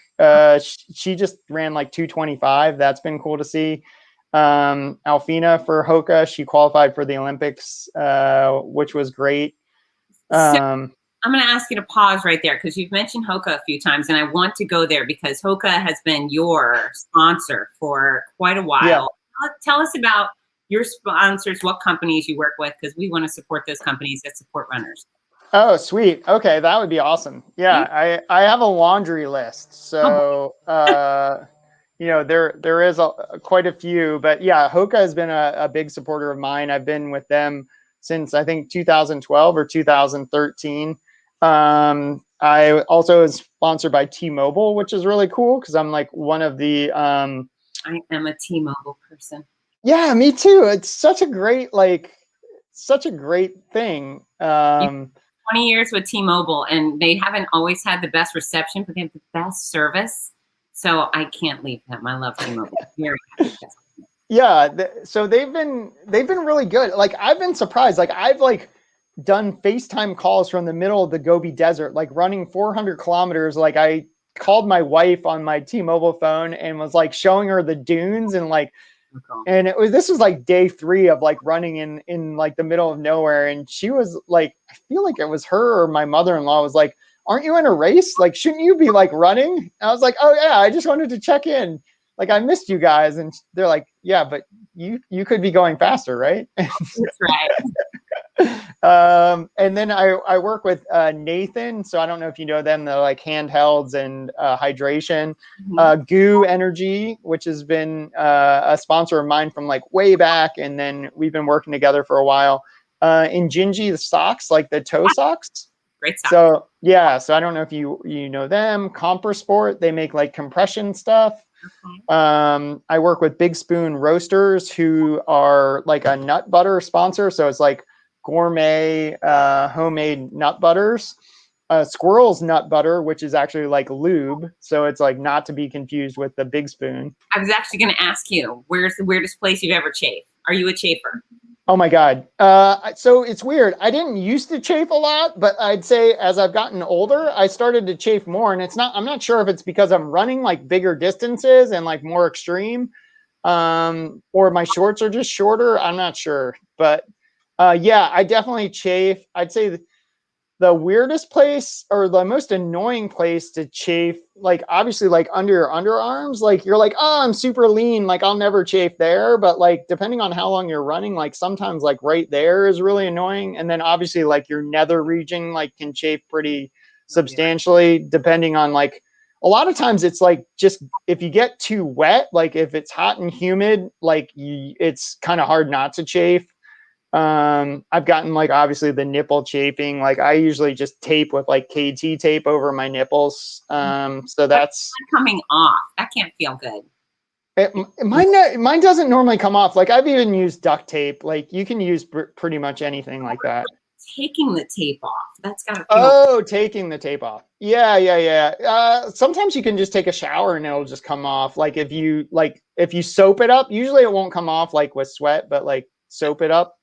She just ran like 2:25. That's been cool to see. Alfina for Hoka, she qualified for the Olympics, which was great. So I'm going to ask you to pause right there because you've mentioned Hoka a few times, and I want to go there because Hoka has been your sponsor for quite a while. Yeah. Tell us about your sponsors, what companies you work with, because we want to support those companies that support runners. Oh, sweet. Okay, that would be awesome. Yeah, I have a laundry list. So, you know, there is quite a few. But yeah, Hoka has been a big supporter of mine. I've been with them since, I think, 2012 or 2013. I also was sponsored by T-Mobile, which is really cool because I'm like one of the... I am a T-Mobile person. Yeah, me too. It's such a great thing. 20 years with T-Mobile, and they haven't always had the best reception, but they have the best service. So I can't leave them. I love T-Mobile. Very happy. Yeah, so they've been really good. Like I've been surprised. Like I've like done FaceTime calls from the middle of the Gobi Desert, like running 400 kilometers. Like I called my wife on my T-Mobile phone and was like showing her the dunes and like. And this was like day 3 of like running in like the middle of nowhere. And she was like, I feel like it was her or my mother-in-law was like, aren't you in a race? Like, shouldn't you be like running? And I was like, oh yeah, I just wanted to check in. Like, I missed you guys. And they're like, yeah, but you could be going faster, right? That's right. And then I work with Nathan. So I don't know if you know them. They're like handhelds and hydration. Goo Energy, which has been a sponsor of mine from like way back. And then we've been working together for a while. Injinji, the socks, like the toe socks. Great socks. So yeah, so I don't know if you know them. Compersport, they make like compression stuff. Okay. I work with Big Spoon Roasters, who are like a nut butter sponsor. So it's like gourmet homemade nut butters. Squirrel's nut butter, which is actually like lube, so it's like not to be confused with the Big Spoon. I was actually going to ask you, where's the weirdest place you've ever chafed? Are you a chafer? Oh my God. So it's weird. I didn't used to chafe a lot, but I'd say as I've gotten older, I started to chafe more. And I'm not sure if it's because I'm running like bigger distances and like more extreme, or my shorts are just shorter. I'm not sure, but yeah, I definitely chafe. I'd say the weirdest place or the most annoying place to chafe, like obviously like under your underarms, like you're like, oh, I'm super lean, like I'll never chafe there. But like depending on how long you're running, like sometimes like right there is really annoying. And then obviously like your nether region like can chafe pretty substantially depending on like a lot of times it's like just if you get too wet, like if it's hot and humid, like it's kind of hard not to chafe. I've gotten like obviously the nipple chafing. Like I usually just tape with like KT tape over my nipples. So that's coming off. That can't feel good. mine doesn't normally come off. Like I've even used duct tape. Like you can use pretty much anything like that. Taking the tape off. That's gotta feel. Oh, taking the tape off. Yeah. Sometimes you can just take a shower and it'll just come off. Like if you soap it up, usually it won't come off like with sweat, but like soap it up.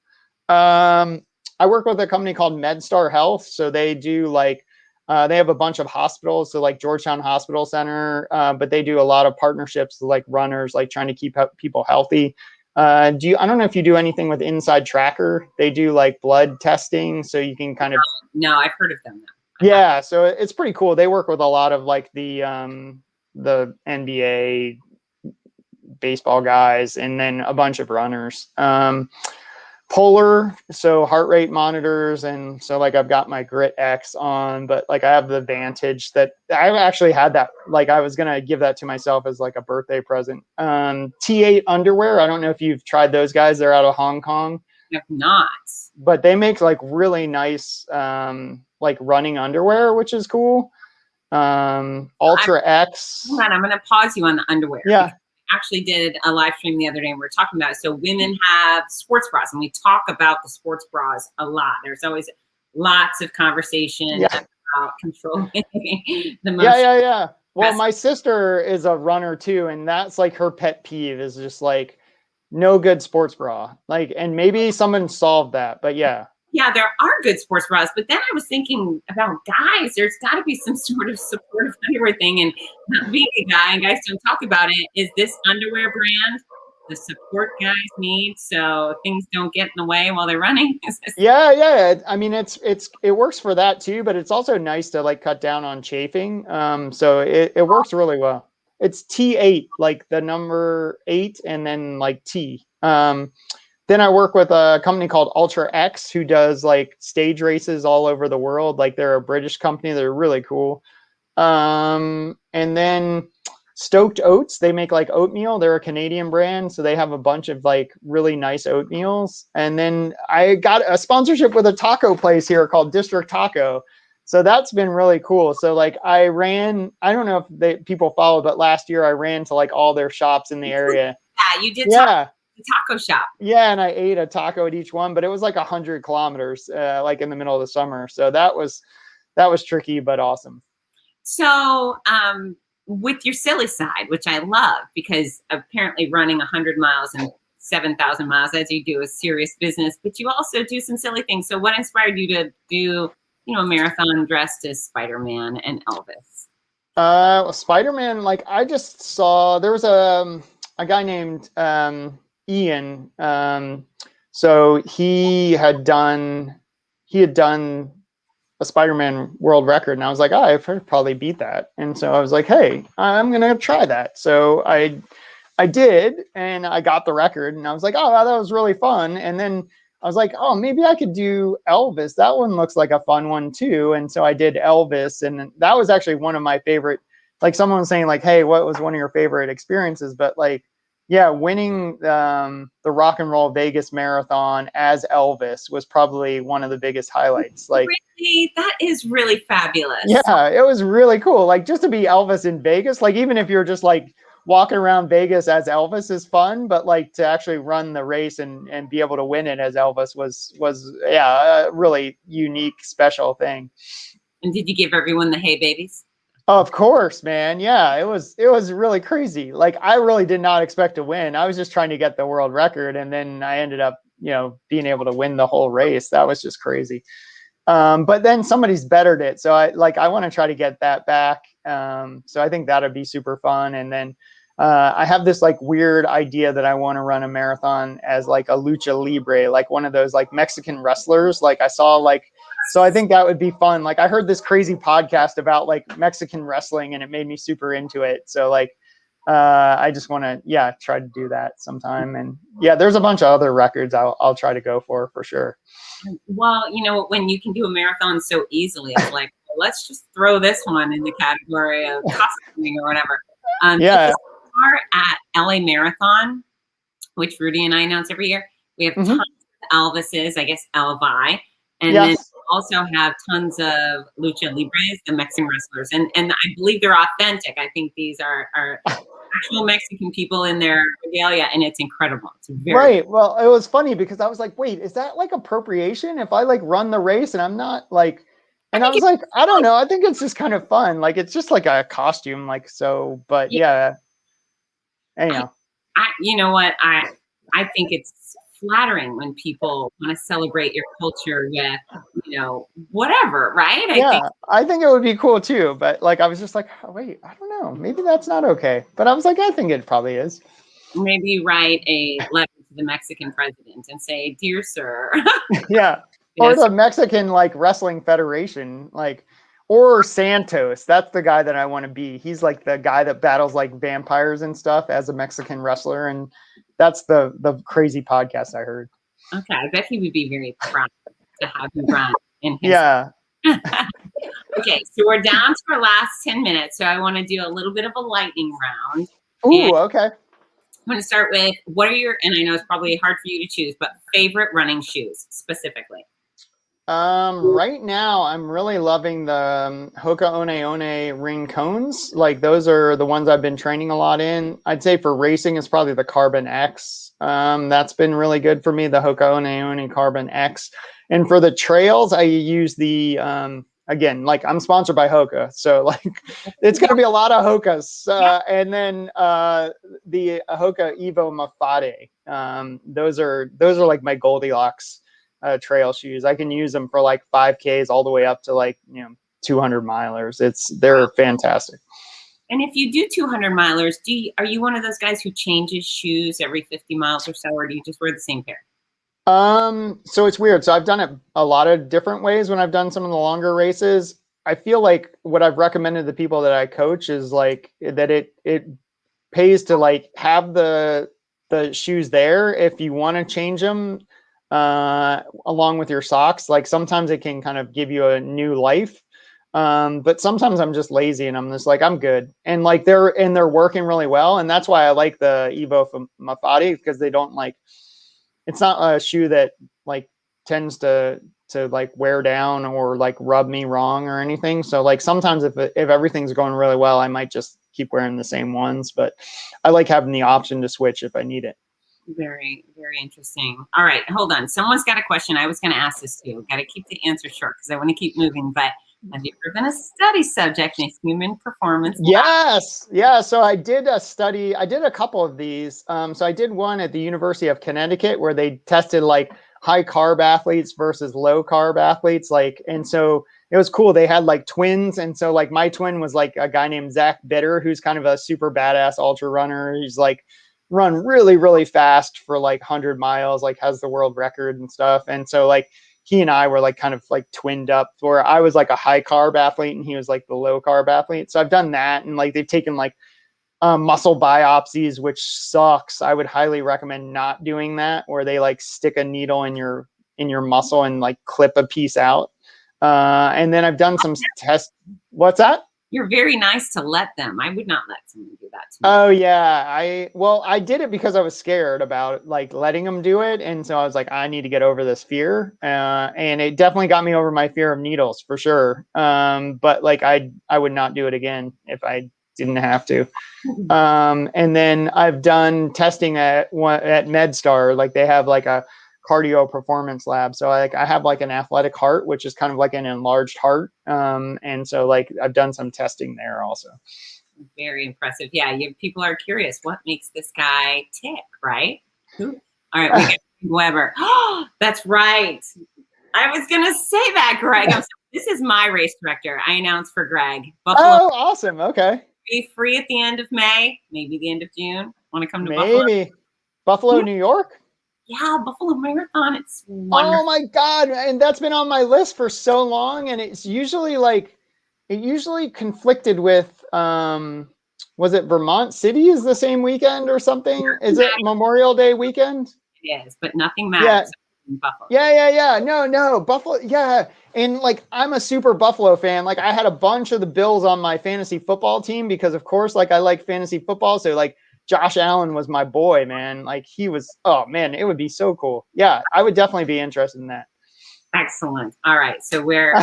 I work with a company called MedStar Health. So they do like, they have a bunch of hospitals. So like Georgetown Hospital Center, but they do a lot of partnerships with like runners, like trying to keep people healthy. I don't know if you do anything with Inside Tracker. They do like blood testing. So you can kind of. No, I've heard of them. Yeah. So it's pretty cool. They work with a lot of like the NBA baseball guys and then a bunch of runners. Polar, so heart rate monitors, and so like I've got my Grit X on, but like I have the Vantage that I've actually had that, like I was gonna give that to myself as like a birthday present. T8 underwear, I don't know if you've tried those guys, they're out of Hong Kong. If not, but they make like really nice like running underwear, which is cool. Ultra X. Hold on, I'm gonna pause you on the underwear. Yeah. Actually did a live stream the other day and we were talking about it. So women have sports bras and we talk about the sports bras a lot. There's always lots of conversation about controlling the most. Yeah. Well, my sister is a runner too, and that's like her pet peeve is just like no good sports bra. Like, and maybe someone solved that, but yeah. Yeah, there are good sports bras, but then I was thinking about guys. There's got to be some sort of supportive underwear thing. And not being a guy, and guys don't talk about it, is this underwear brand the support guys need so things don't get in the way while they're running? Yeah. I mean, it works for that too, but it's also nice to like cut down on chafing. So it works really well. It's T8, like the number 8, and then like T. Then I work with a company called Ultra X who does like stage races all over the world. Like they're a British company. They're really cool. And then Stoked Oats, they make like oatmeal. They're a Canadian brand. So they have a bunch of like really nice oatmeals. And then I got a sponsorship with a taco place here called District Taco. So that's been really cool. So like I don't know if people follow, but last year I ran to like all their shops in the area. Yeah, you did. Yeah. Taco shop. Yeah, and I ate a taco at each one, but it was like 100 kilometers, like in the middle of the summer. So that was tricky, but awesome. So with your silly side, which I love, because apparently running 100 miles and 7,000 miles as you do is serious business, but you also do some silly things. So what inspired you to do, a marathon dressed as Spider-Man and Elvis? Well, Spider-Man, like I just saw there was a guy named Ian. So he had done a Spider-Man world record, and I was like, I could probably beat that. And so I was like, hey, I'm gonna try that. So I did, and I got the record, and I was like, oh, wow, that was really fun. And then I was like, oh, maybe I could do Elvis. That one looks like a fun one too. And so I did Elvis, and that was actually one of my favorite. Like someone was saying, like, hey, what was one of your favorite experiences? But like, yeah, winning the Rock and Roll Vegas Marathon as Elvis was probably one of the biggest highlights. Like, really? That is really fabulous. Yeah, it was really cool. Like just to be Elvis in Vegas, like even if you're just like walking around Vegas as Elvis is fun, but like to actually run the race and be able to win it as Elvis was a really unique, special thing. And did you give everyone the hey babies? Of course, man. Yeah, it was really crazy. Like I really did not expect to win. I was just trying to get the world record, and then I ended up, being able to win the whole race. That was just crazy. But then somebody's bettered it, so I want to try to get that back. So I think that'd be super fun. And then I have this like weird idea that I want to run a marathon as like a lucha libre, like one of those like Mexican wrestlers. Like I saw like, so I think that would be fun. Like I heard this crazy podcast about like Mexican wrestling and it made me super into it. So like, I just want to, yeah, try to do that sometime. And yeah, there's a bunch of other records I'll try to go for sure. Well, you know, when you can do a marathon so easily, it's like, let's just throw this one in the category of costuming or whatever. Yeah. Are at LA Marathon, which Rudy and I announce every year. We have tons of Elvises, I guess Elvi, and then also have tons of lucha libres, the Mexican wrestlers, and I believe they're authentic. I think these are actual Mexican people in their regalia, and it's incredible. It's very right. Well, it was funny because I was like, wait, is that like appropriation if I like run the race and I'm not like, and I was like, I don't know. I think it's just kind of fun. Like it's just like a costume, like so. But yeah. Anyhow, you know what? I think it's flattering when people want to celebrate your culture with, you know, whatever, right? I think it would be cool too. But like, I was just like, oh, wait, I don't know. Maybe that's not okay. But I was like, I think it probably is. Maybe write a letter to the Mexican president and say, "Dear sir." Yeah. Or the Mexican like wrestling federation, like. Or Santos. That's the guy that I want to be. He's like the guy that battles like vampires and stuff as a Mexican wrestler. And that's the crazy podcast I heard. Okay. I bet he would be very proud to have you run in his. Yeah. Okay. So we're down to our last 10 minutes. So I want to do a little bit of a lightning round. Ooh, okay. I'm going to start with what are your, and I know it's probably hard for you to choose, but favorite running shoes specifically? Right now I'm really loving the Hoka One ring cones. Like those are the ones I've been training a lot in. I'd say for racing it's probably the Carbon X. That's been really good for me, the Hoka One Carbon X. And for the trails, I use the, again, like I'm sponsored by Hoka. So like it's going to be a lot of Hokas. And then, the Hoka Evo Mafate. Those are like my Goldilocks trail shoes. I can use them for like 5Ks all the way up to like, 200 milers. They're fantastic. And if you do 200 milers, are you one of those guys who changes shoes every 50 miles or so, or do you just wear the same pair? So it's weird. So I've done it a lot of different ways when I've done some of the longer races. I feel like what I've recommended to the people that I coach is like that it pays to like have the shoes there if you want to change them along with your socks. Like sometimes it can kind of give you a new life. But sometimes I'm just lazy and I'm just like, I'm good. And like they're working really well. And that's why I like the Evo Mafate, because they don't like, it's not a shoe that like tends to like wear down or like rub me wrong or anything. So like sometimes if everything's going really well, I might just keep wearing the same ones, but I like having the option to switch if I need it. Very, very interesting. All right, hold on. Someone's got a question. I was going to ask this too. Got to keep the answer short because I want to keep moving. But have you ever been a study subject in human performance? Yes. Yeah. So I did a study. I did a couple of these. So I did one at the University of Connecticut where they tested like high carb athletes versus low carb athletes. Like, and so it was cool. They had like twins. And so like my twin was like a guy named Zach Bitter, who's kind of a super badass ultra runner. He's like, run really, really fast for like 100 miles, like has the world record and stuff. And so like he and I were like kind of like twinned up, where I was like a high carb athlete and he was like the low carb athlete. So I've done that. And like they've taken like muscle biopsies, which sucks. I would highly recommend not doing that, where they like stick a needle in your muscle and like clip a piece out. And then I've done some tests. What's that? You're very nice to let them. I would not let someone do that to me. Oh yeah. I did it because I was scared about like letting them do it. And so I was like, I need to get over this fear. And it definitely got me over my fear of needles for sure. But like, I would not do it again if I didn't have to. And then I've done testing at MedStar. Like they have like a cardio performance lab. So I have like an athletic heart, which is kind of like an enlarged heart. And so like I've done some testing there also. Very impressive. Yeah. People are curious, what makes this guy tick, right? All right. We got Weber. Oh, that's right. I was going to say that, Greg. This is my race director. I announced for Greg. Buffalo. Oh, awesome. Okay. be free at the end of May, maybe the end of June. Want to come to Buffalo? Maybe. Buffalo, New York? Yeah, Buffalo Marathon. It's wonderful. Oh my God. And that's been on my list for so long. And it's usually it usually conflicted with, was it Vermont City is the same weekend or something? Is it Memorial Day weekend? It is, but nothing Yeah. matters in Buffalo. Yeah. No, Buffalo. Yeah. And like, I'm a super Buffalo fan. Like, I had a bunch of the Bills on my fantasy football team because, of course, like, I like fantasy football. So, like, Josh Allen was my boy, man. Like, he was, oh man, it would be so cool. Yeah, I would definitely be interested in that. Excellent. All right. So we're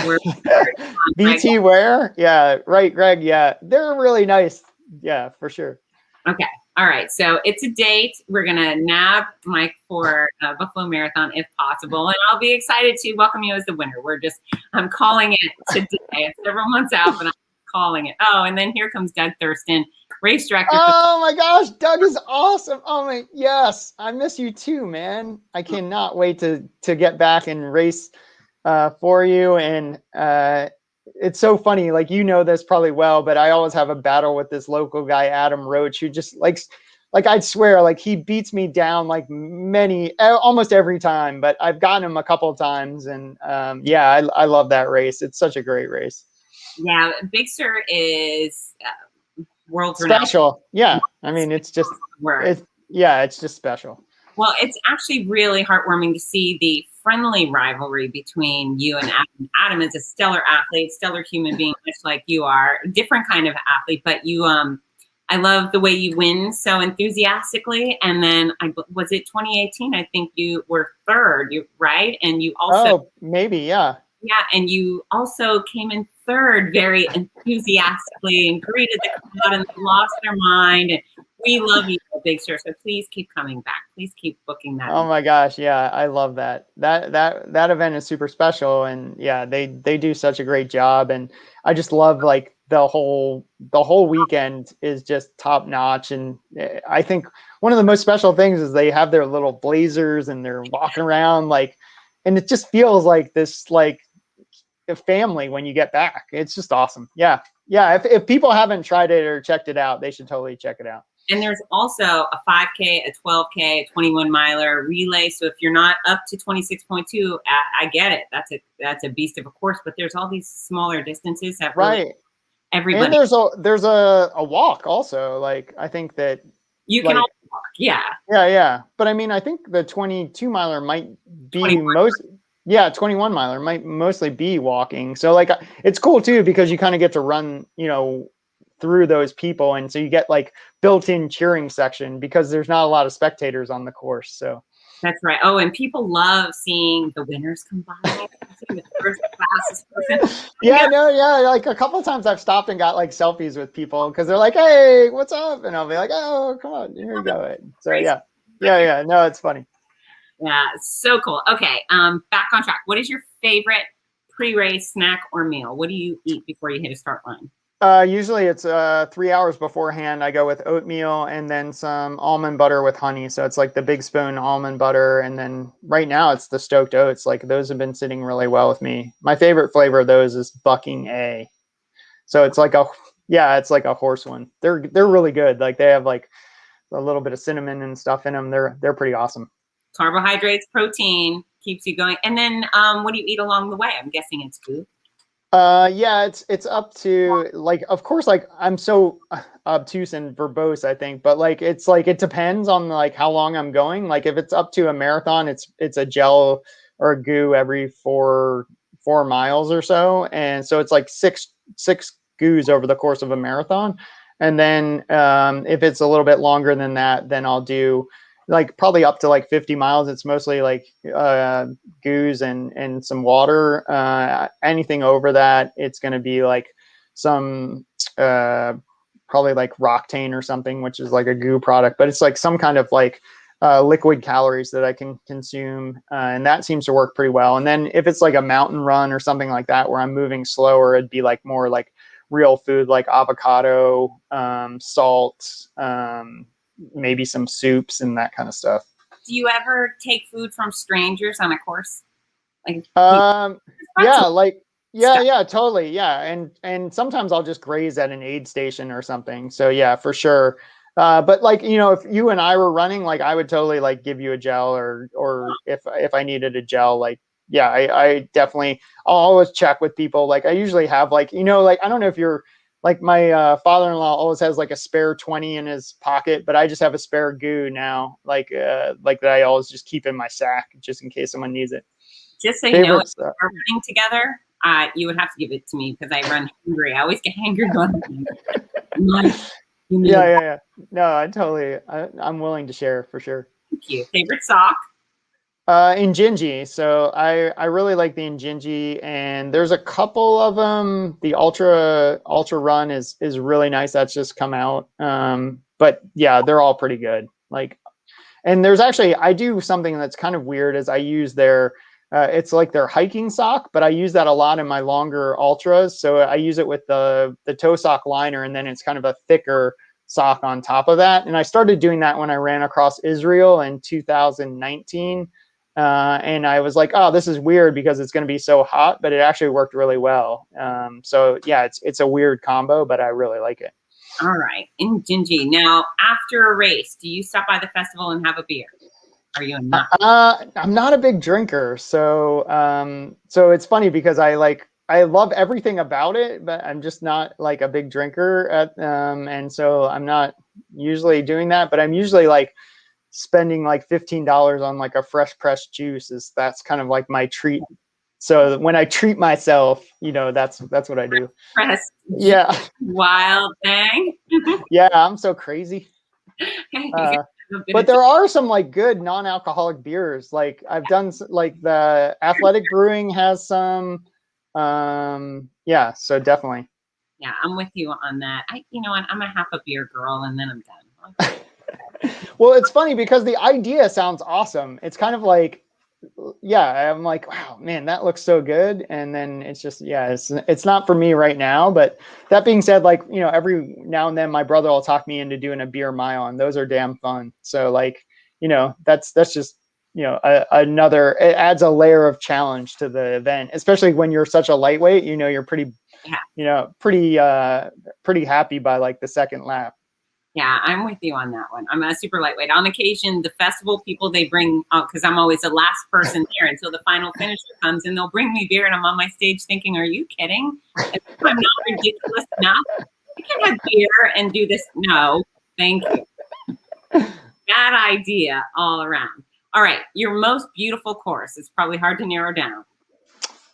BT Ware? Yeah, right, Greg. Yeah, they're really nice. Yeah, for sure. Okay. All right. So it's a date. We're going to nab Mike for Buffalo Marathon if possible. And I'll be excited to welcome you as the winner. I'm calling it today. It's several months out, but I'm calling it. Oh, and then here comes Doug Thurston, race director. Oh my gosh, Doug is awesome. Oh my, yes. I miss you too, man. I cannot wait to get back and race for you. And it's so funny, like, you know this probably well, but I always have a battle with this local guy, Adam Roach, who just likes, like, I'd swear, like, he beats me down like almost every time, but I've gotten him a couple of times. And yeah, I love that race. It's such a great race. Yeah, Big Sur is world special. Yeah, I mean, it's just, it's just special. Well, it's actually really heartwarming to see the friendly rivalry between you and Adam. Adam is a stellar athlete, stellar human being, much like you are. A different kind of athlete, but you, I love the way you win so enthusiastically. And then, was it 2018? I think you were third, right? And you also, maybe, yeah. Yeah, and you also came in third very enthusiastically and greeted the crowd, and they lost their mind. And we love you, Big Sur. So please keep coming back. Please keep booking that. Oh my gosh, yeah, I love that. That event is super special, and yeah, they do such a great job, and I just love, like, the whole weekend is just top notch. And I think one of the most special things is they have their little blazers and they're walking around, like, and it just feels like this, like, a family when you get back. It's just awesome. Yeah. If people haven't tried it or checked it out, they should totally check it out. And there's also a 5K, a 12K, a 21 miler relay. So if you're not up to 26.2, I get it. That's a beast of a course, but there's all these smaller distances that really everybody. And there's a walk also. Like, I think that you can also walk. Yeah. Yeah. But I mean, I think the 22 miler might be 21 miler might mostly be walking. So, like, it's cool too, because you kind of get to run, through those people. And so you get, like, built-in cheering section because there's not a lot of spectators on the course. So that's right. Oh, and people love seeing the winners come by. The first fastest person. Yeah. Like, a couple of times I've stopped and got, like, selfies with people because they're like, "Hey, what's up?" And I'll be like, "Oh, come on, here you go." So yeah. No, it's funny. Yeah, so cool. Okay, back on track. What is your favorite pre-race snack or meal? What do you eat before you hit a start line? Usually it's 3 hours beforehand. I go with oatmeal and then some almond butter with honey. So it's like the big spoon almond butter. And then right now it's the stoked oats. Like, those have been sitting really well with me. My favorite flavor of those is Bucking A. So it's like it's like a horse one. They're really good. Like, they have, like, a little bit of cinnamon and stuff in them. They're pretty awesome. Carbohydrates, protein, keeps you going. And then what do you eat along the way? I'm guessing it's food. Yeah, it's up to, like, of course, like, I'm so obtuse and verbose, I think, but, like, it's like, it depends on, like, how long I'm going. Like, if it's up to a marathon, it's a gel or a goo every 4 miles or so. And so it's like six goos over the course of a marathon. And then if it's a little bit longer than that, then I'll do, like, probably up to, like, 50 miles. It's mostly, like, goos and some water. Anything over that, it's going to be, like, some probably, like, Roctane or something, which is like a goo product, but it's like some kind of, like, liquid calories that I can consume. And that seems to work pretty well. And then if it's like a mountain run or something like that, where I'm moving slower, it'd be, like, more like real food, like avocado, salt, maybe some soups and that kind of stuff. Do you ever take food from strangers on a course? Like, Yeah, totally. Yeah. And sometimes I'll just graze at an aid station or something. So yeah, for sure. But like, if you and I were running, like I would totally like give you a gel or if I needed a gel, like, yeah, I definitely, I'll always check with people. Like I usually have like, like, I don't know if you're like my father-in-law always has like a spare 20 in his pocket, but I just have a spare goo now, like that I always just keep in my sack just in case someone needs it. Just so you know, if Favorite we're stuff. running together, you would have to give it to me because I run hungry. I always get hungry going. Yeah. No, I'm willing to share for sure. Thank you. Favorite sock? Injinji. So I really like the Injinji, and there's a couple of them. The Ultra Run is really nice. That's just come out. But yeah, they're all pretty good. Like, and there's actually, I do something that's kind of weird is I use it's like their hiking sock, but I use that a lot in my longer ultras. So I use it with the toe sock liner, and then it's kind of a thicker sock on top of that. And I started doing that when I ran across Israel in 2019. And I was like, oh, this is weird because it's going to be so hot, but it actually worked really well. So yeah, it's a weird combo, but I really like it. All right. In Gingy. Now, after a race, do you stop by the festival and have a beer? Are you not? I'm not a big drinker, so it's funny because I love everything about it, but I'm just not like a big drinker and so I'm not usually doing that, but I'm usually like spending like $15 on like a fresh pressed juice. That's kind of like my treat. So when I treat myself, that's what I do. Press Yeah. wild thing. Yeah, I'm so crazy. But there are some like good non-alcoholic beers. Like I've done like the Athletic Brewing has some. Yeah, so definitely. Yeah, I'm with you on that. You know what? I'm a half a beer girl, and then I'm done. Well, it's funny because the idea sounds awesome. It's kind of like, yeah, I'm like, wow, man, that looks so good. And then it's just, yeah, it's not for me right now. But that being said, like, every now and then my brother will talk me into doing a beer mile, and those are damn fun. So like, that's just, another, it adds a layer of challenge to the event, especially when you're such a lightweight, you're pretty, pretty happy by like the second lap. Yeah, I'm with you on that one. I'm a super lightweight. On occasion, the festival people, they bring, because I'm always the last person there until the final finisher comes, and they'll bring me beer, and I'm on my stage thinking, are you kidding? If I'm not ridiculous enough, I can have beer and do this. No, thank you. Bad idea all around. All right, your most beautiful course. It's probably hard to narrow down.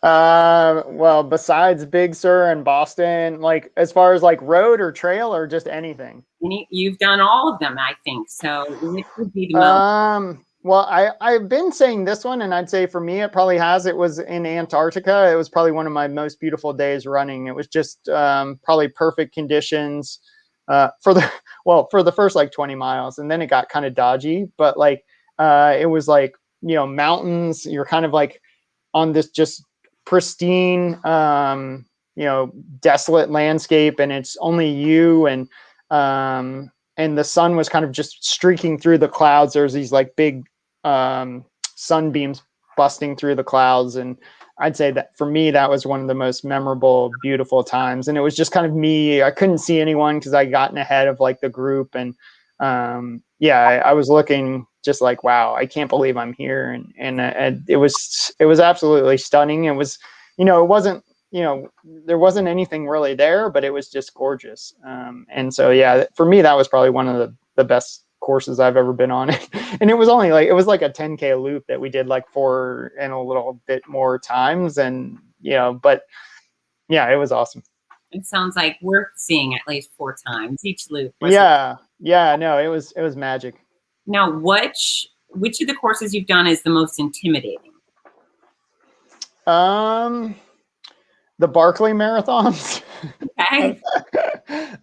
Well, besides Big Sur and Boston, like as far as like road or trail or just anything. You've done all of them, I think. So which would be the most? Well, I've been saying this one, and I'd say for me, it probably has. It was in Antarctica. It was probably one of my most beautiful days running. It was just probably perfect conditions for the first like 20 miles, and then it got kind of dodgy. But like it was like mountains. You're kind of like on this just pristine desolate landscape, and it's only you and the sun was kind of just streaking through the clouds. There's these like big sunbeams busting through the clouds, and I'd say that for me that was one of the most memorable, beautiful times. And it was just kind of me. I couldn't see anyone because I gotten ahead of like the group, and I was looking just like, wow, I can't believe I'm here. And it was absolutely stunning. It was, it wasn't, there wasn't anything really there, but it was just gorgeous. And so, yeah, for me, that was probably one of the best courses I've ever been on. And it was only like, it was like a 10K loop that we did like 4 and a little bit more times. And, but yeah, it was awesome. It sounds like worth seeing at least 4 times each loop. Yeah. No, it was magic. Now, which of the courses you've done is the most intimidating? The Barkley marathons. Okay.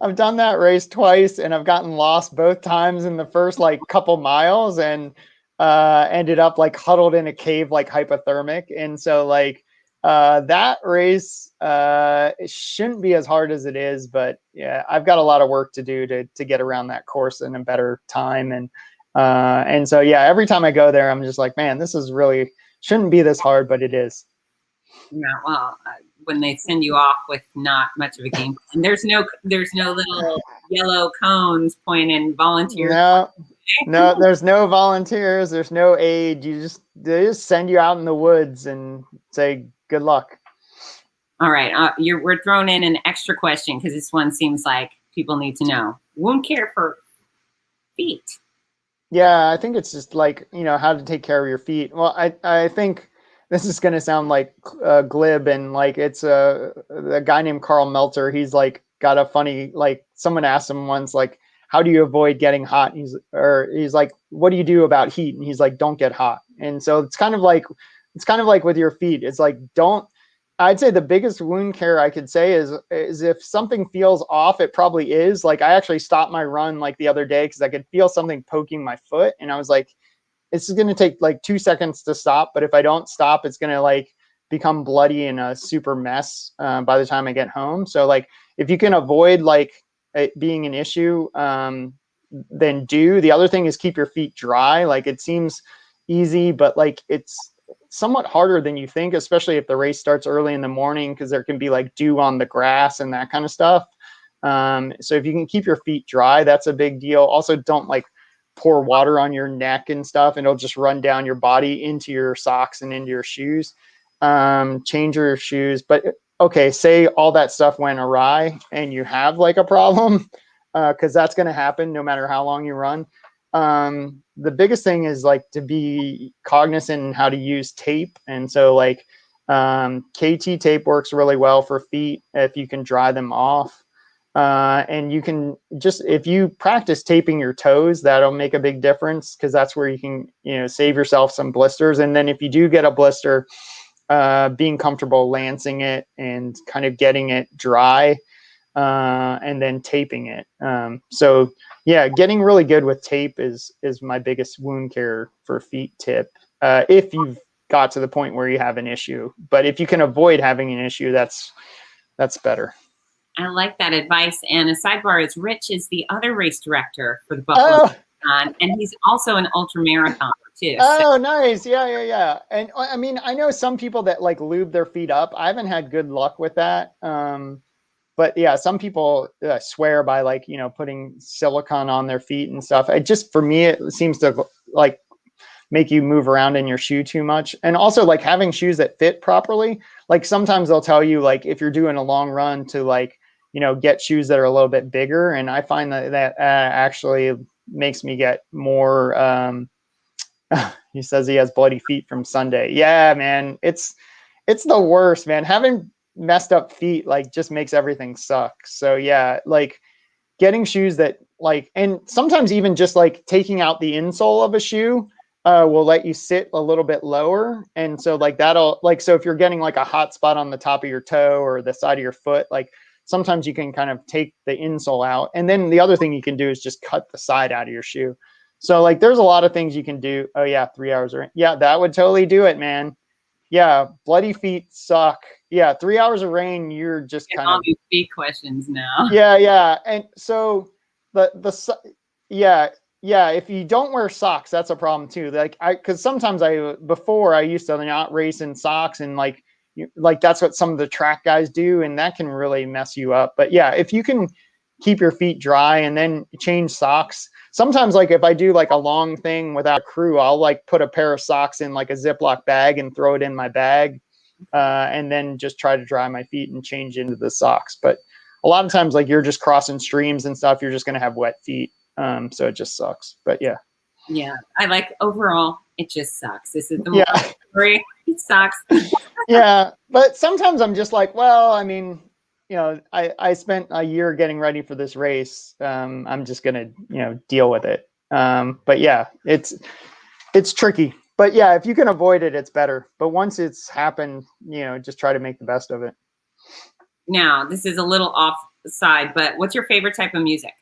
I've done that race twice, and I've gotten lost both times in the first like couple miles, and ended up like huddled in a cave like hypothermic. And so like that race it shouldn't be as hard as it is, but yeah, I've got a lot of work to do to get around that course in a better time. And so yeah, every time I go there, I'm just like, man, this is really shouldn't be this hard, but it is. Yeah, well, when they send you off with not much of a game plan. There's no little yellow cones pointing volunteers. No, there's no volunteers. There's no aid. They just send you out in the woods and say good luck. All right, we're throwing in an extra question because this one seems like people need to know. Wound care for feet. Yeah, I think it's just like, how to take care of your feet. Well, I think this is going to sound like glib, and like it's a guy named Carl Meltzer. He's like got a funny, like someone asked him once, like, how do you avoid getting hot? He's like, what do you do about heat? And he's like, don't get hot. And so it's kind of like with your feet. It's like, I'd say the biggest wound care I could say is if something feels off, it probably is. Like I actually stopped my run like the other day because I could feel something poking my foot. And I was like, it's going to take like 2 seconds to stop. But if I don't stop, it's going to like become bloody and a super mess by the time I get home. So like if you can avoid like it being an issue, then do. The other thing is keep your feet dry. Like it seems easy, but like it's somewhat harder than you think, especially if the race starts early in the morning, because there can be like dew on the grass and that kind of stuff. So if you can keep your feet dry, that's a big deal. Also, don't like pour water on your neck and stuff, and it'll just run down your body into your socks and into your shoes. Change your shoes. But okay, say all that stuff went awry and you have like a problem, because that's going to happen no matter how long you run. The biggest thing is like to be cognizant in how to use tape. And so like KT tape works really well for feet if you can dry them off. And you can just, if you practice taping your toes, that'll make a big difference, because that's where you can, save yourself some blisters. And then if you do get a blister, being comfortable lancing it and kind of getting it dry, and then taping it. So yeah, getting really good with tape is my biggest wound care for feet tip. If you've got to the point where you have an issue, but if you can avoid having an issue, that's better. I like that advice. And a sidebar is Rich is the other race director for the Buffalo Marathon, and he's also an ultramarathoner too. Oh, nice. Yeah. And I mean, I know some people that like lube their feet up. I haven't had good luck with that. But yeah, some people swear by like, putting silicone on their feet and stuff. For me, it seems to like make you move around in your shoe too much. And also like having shoes that fit properly. Like sometimes they'll tell you like, if you're doing a long run to like, get shoes that are a little bit bigger. And I find that actually makes me get more, he says he has bloody feet from Sunday. Yeah, man, it's the worst, man. Having messed up feet like just makes everything suck. So yeah, like getting shoes that like, and sometimes even just like taking out the insole of a shoe will let you sit a little bit lower. And so like that'll like, so if you're getting like a hot spot on the top of your toe or the side of your foot, like sometimes you can kind of take the insole out. And then the other thing you can do is just cut the side out of your shoe. So like there's a lot of things you can do. Oh yeah, 3 hours. Yeah, that would totally do it, man. Yeah, bloody feet suck. Yeah, 3 hours of rain, you're just kind of all these feet questions now. Yeah. And so if you don't wear socks, that's a problem too. Like because sometimes before I used to not race in socks, and like that's what some of the track guys do, and that can really mess you up. But yeah, if you can keep your feet dry and then change socks. Sometimes like if I do like a long thing without a crew, I'll like put a pair of socks in like a Ziploc bag and throw it in my bag, and then just try to dry my feet and change into the socks. But a lot of times like you're just crossing streams and stuff, you're just going to have wet feet. So it just sucks. But yeah. Yeah. I like overall, it just sucks. This is the story. It sucks. Yeah. But sometimes I'm just like, well, I mean, I spent a year getting ready for this race. I'm just going to, deal with it. But yeah, it's tricky, but yeah, if you can avoid it, it's better. But once it's happened, just try to make the best of it. Now, this is a little offside, but what's your favorite type of music?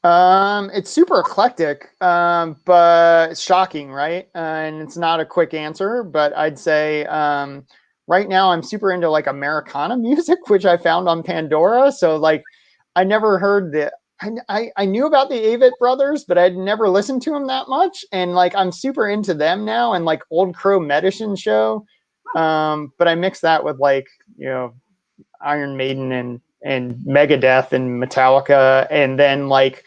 It's super eclectic, but it's shocking, right? And it's not a quick answer, but I'd say, right now I'm super into like Americana music, which I found on Pandora. So like, I never heard I knew about the Avett Brothers, but I'd never listened to them that much. And like, I'm super into them now, and like Old Crow Medicine Show. But I mix that with like, Iron Maiden and Megadeth and Metallica, and then like,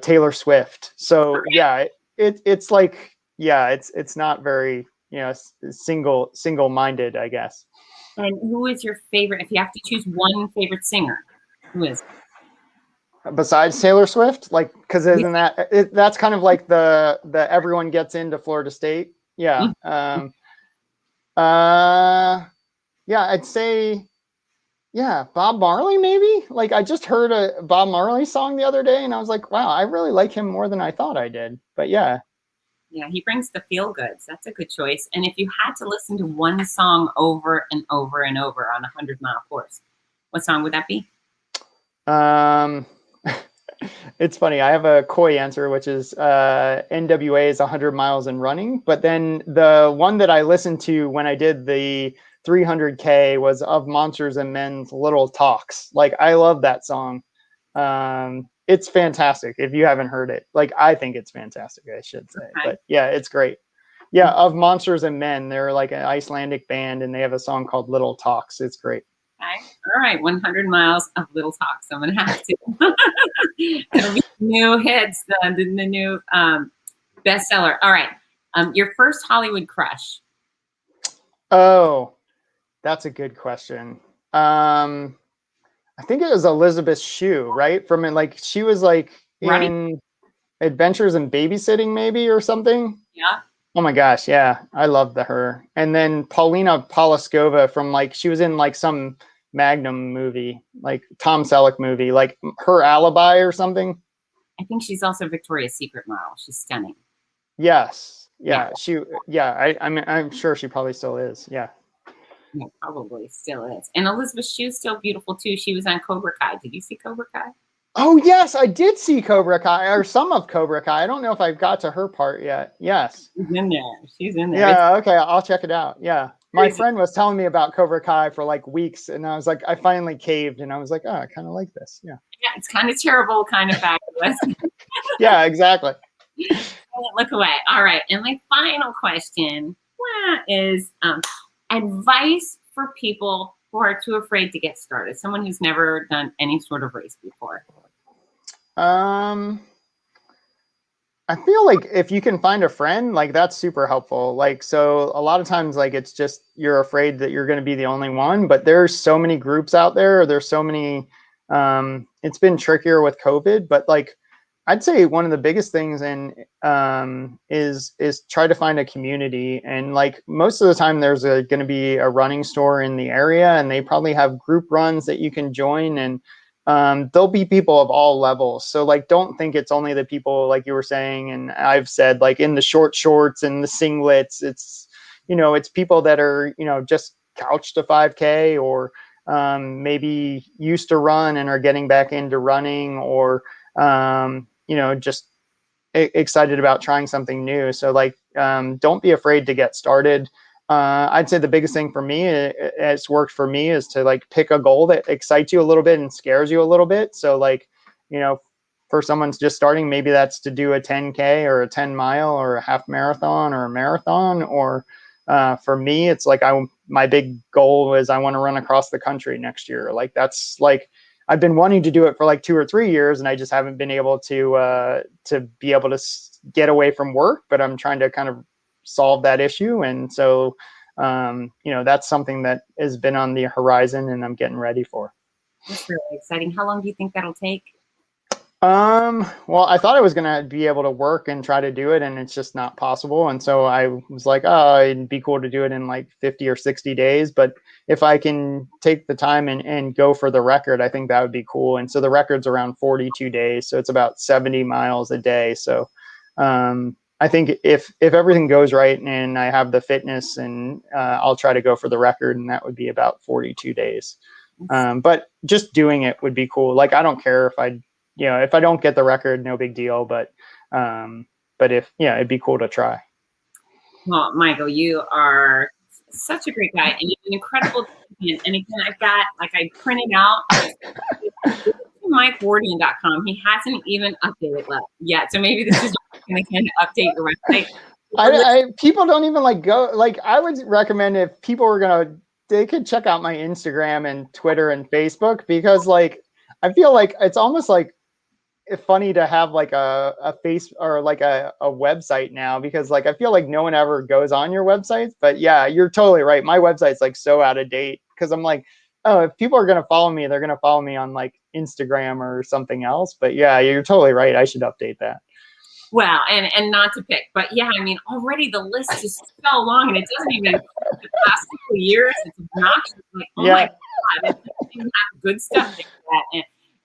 Taylor Swift. So yeah, it's like, yeah, it's not very, single-minded, I guess. And who is your favorite? If you have to choose one favorite singer, who is? Besides Taylor Swift, like, because isn't that's kind of like the everyone gets into Florida State. Yeah. Yeah, I'd say, yeah, Bob Marley, maybe. Like, I just heard a Bob Marley song the other day, and I was like, wow, I really like him more than I thought I did. But yeah. Yeah, he brings the feel goods. That's a good choice. And if you had to listen to one song over and over and over on a 100-mile course, what song would that be? It's funny. I have a coy answer, which is NWA is 100 miles and running. But then the one that I listened to when I did the 300K was Of Monsters and Men's Little Talks. Like, I love that song. It's fantastic. If you haven't heard it, like, I think it's fantastic, I should say. Okay. But yeah, it's great. Yeah, Of Monsters and Men. They're like an Icelandic band, and they have a song called Little Talks. It's great. Okay. All right, 100 miles of Little Talks. I'm going to have to. It'll be new hits, the new bestseller. All right. Your first Hollywood crush? Oh, that's a good question. I think it was Elizabeth Shue, right? From it, like, she was like in Adventures in Babysitting, maybe, or something. Yeah. Oh my gosh, yeah, I loved her. And then Paulina Poliskova from, like, she was in like some Magnum movie, like Tom Selleck movie, like Her Alibi or something. I think she's also Victoria's Secret model. She's stunning. Yes. Yeah. I mean, I'm sure she probably still is. Yeah. Yeah, probably still is. And Elizabeth Shue's still beautiful too. She was on Cobra Kai. Did you see Cobra Kai? Oh yes, I did see Cobra Kai, or some of Cobra Kai. I don't know if I got to her part yet. Yes. She's in there. She's in there. Yeah, okay, I'll check it out. Yeah. My friend was telling me about Cobra Kai for like weeks, and I was like, I finally caved, and I was like, oh, I kind of like this. Yeah. Yeah, it's kind of terrible, kind of fabulous. Yeah, exactly. Look away. All right. And my final question is advice for people who are too afraid to get started. Someone who's never done any sort of race before. I feel like if you can find a friend, like, that's super helpful. Like, so a lot of times, like, it's just you're afraid that you're going to be the only one, but there's so many groups out there. There's so many, it's been trickier with COVID, but like, I'd say one of the biggest things is try to find a community. And like, most of the time there's going to be a running store in the area, and they probably have group runs that you can join, and there'll be people of all levels. So like, don't think it's only the people, like you were saying, and I've said, like, in the short shorts and the singlets. It's, it's people that are, just couch to 5K, or maybe used to run and are getting back into running, or just excited about trying something new. So like, don't be afraid to get started. I'd say the biggest thing for me, it's worked for me, is to like pick a goal that excites you a little bit and scares you a little bit. So like, for someone's just starting, maybe that's to do a 10K or a 10-mile or a half marathon or a marathon. Or for me, it's like, my big goal is I want to run across the country next year. Like, that's like, I've been wanting to do it for like 2 or 3 years, and I just haven't been able to be able to get away from work, but I'm trying to kind of solve that issue. And so, that's something that has been on the horizon, and I'm getting ready for. That's really exciting. How long do you think that'll take? Well, I thought I was going to be able to work and try to do it, and it's just not possible. And so I was like, oh, it'd be cool to do it in like 50 or 60 days. But if I can take the time and go for the record, I think that would be cool. And so the record's around 42 days. So it's about 70 miles a day. So, I think if everything goes right and I have the fitness, and I'll try to go for the record, and that would be about 42 days. But just doing it would be cool. Like, I don't care if if I don't get the record, no big deal. But if, it'd be cool to try. Well, Michael, you are such a great guy, and you're an incredible champion. And again, I've got, like, I printed out MikeWardian.com. He hasn't even updated yet. So maybe this is going to kind of update your website. People don't even like go, like, I would recommend if people were gonna, they could check out my Instagram and Twitter and Facebook, because like, I feel like it's almost like funny to have like a face or like a website now, because like, I feel like no one ever goes on your websites. But yeah, you're totally right. My website's like so out of date, because I'm like, oh, if people are going to follow me, they're going to follow me on like Instagram or something else. But yeah, you're totally right. I should update that. Well, and not to pick, but yeah, I mean, already the list is so long, and it doesn't even include the past couple of years. It's obnoxious. Like, oh my God, it doesn't even have good stuff like that.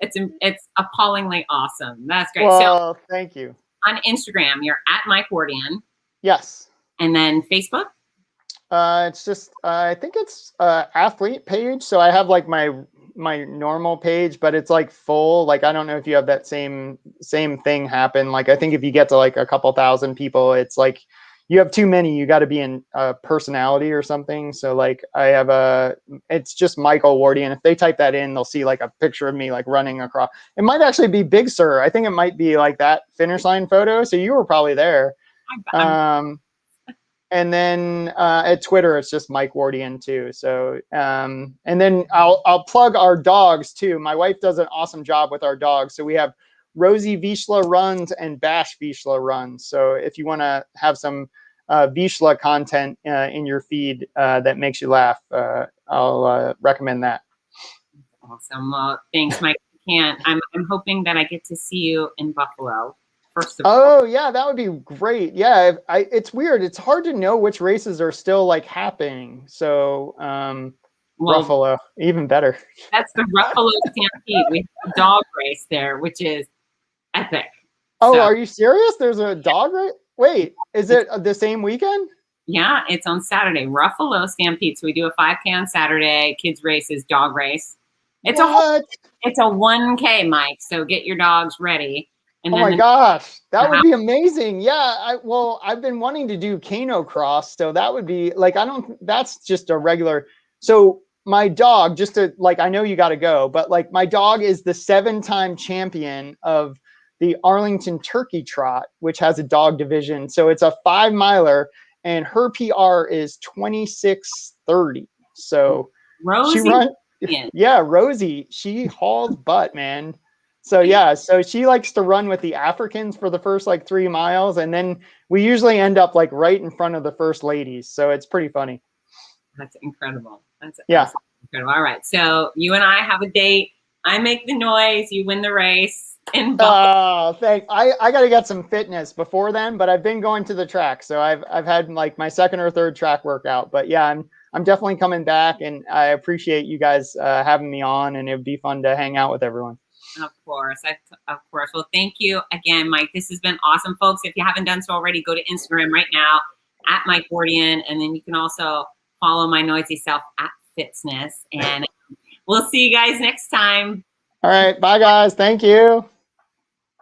And it's appallingly awesome. That's great. Well, so thank you. On Instagram, you're at Mike Wardian. Yes. And then Facebook? It's just I think it's athlete page. So I have like my normal page, but it's like full. Like, I don't know if you have that same thing happen. Like, I think if you get to like a couple thousand people, it's like you have too many. You got to be in personality or something. So like, I have it's just Michael Wardian. If they type that in, they'll see like a picture of me like running across. It might actually be Big Sur. I think it might be like that finish line photo. So you were probably there. And then at Twitter, it's just Mike Wardian too. So, and then I'll plug our dogs too. My wife does an awesome job with our dogs. So we have Rosie Vizsla runs and Bash Vizsla runs. So if you want to have some Vizsla content in your feed that makes you laugh, I'll recommend that. Awesome. Well, thanks, Mike. I'm hoping that I get to see you in Buffalo. First of all. Oh yeah, that would be great. Yeah, it's weird. It's hard to know which races are still like happening. So Buffalo, even better. That's the Ruffalo Stampede. We have a dog race there, which is epic. Oh, so, are you serious? There's a dog race? Wait, is it the same weekend? Yeah, it's on Saturday. Ruffalo Stampede. So we do a 5K on Saturday. Kids races, dog race. It's a 1K, Mike. So get your dogs ready. And oh my gosh, that would be amazing. Yeah, I've been wanting to do Kano Cross, so that would be like, that's just a regular. So my dog, just to like, I know you got to go, but like my dog is the 7-time champion of the Arlington Turkey Trot, which has a dog division. So it's a 5-miler, and her PR is 26:30. So Rosie, Rosie, she hauls butt, man. So yeah, so she likes to run with the Africans for the first like 3 miles, and then we usually end up like right in front of the first ladies. So it's pretty funny. That's incredible. That's incredible. All right, so you and I have a date. I make the noise, you win the race. Oh, I got to get some fitness before then, but I've been going to the track, so I've had like my second or third track workout. But yeah, I'm definitely coming back, and I appreciate you guys having me on, and it'd be fun to hang out with everyone. Of course. Well, thank you again, Mike. This has been awesome, folks. If you haven't done so already, go to Instagram right now at Mike Wardian. And then you can also follow my noisy self at Fitzness. And we'll see you guys next time. All right. Bye, guys. Thank you.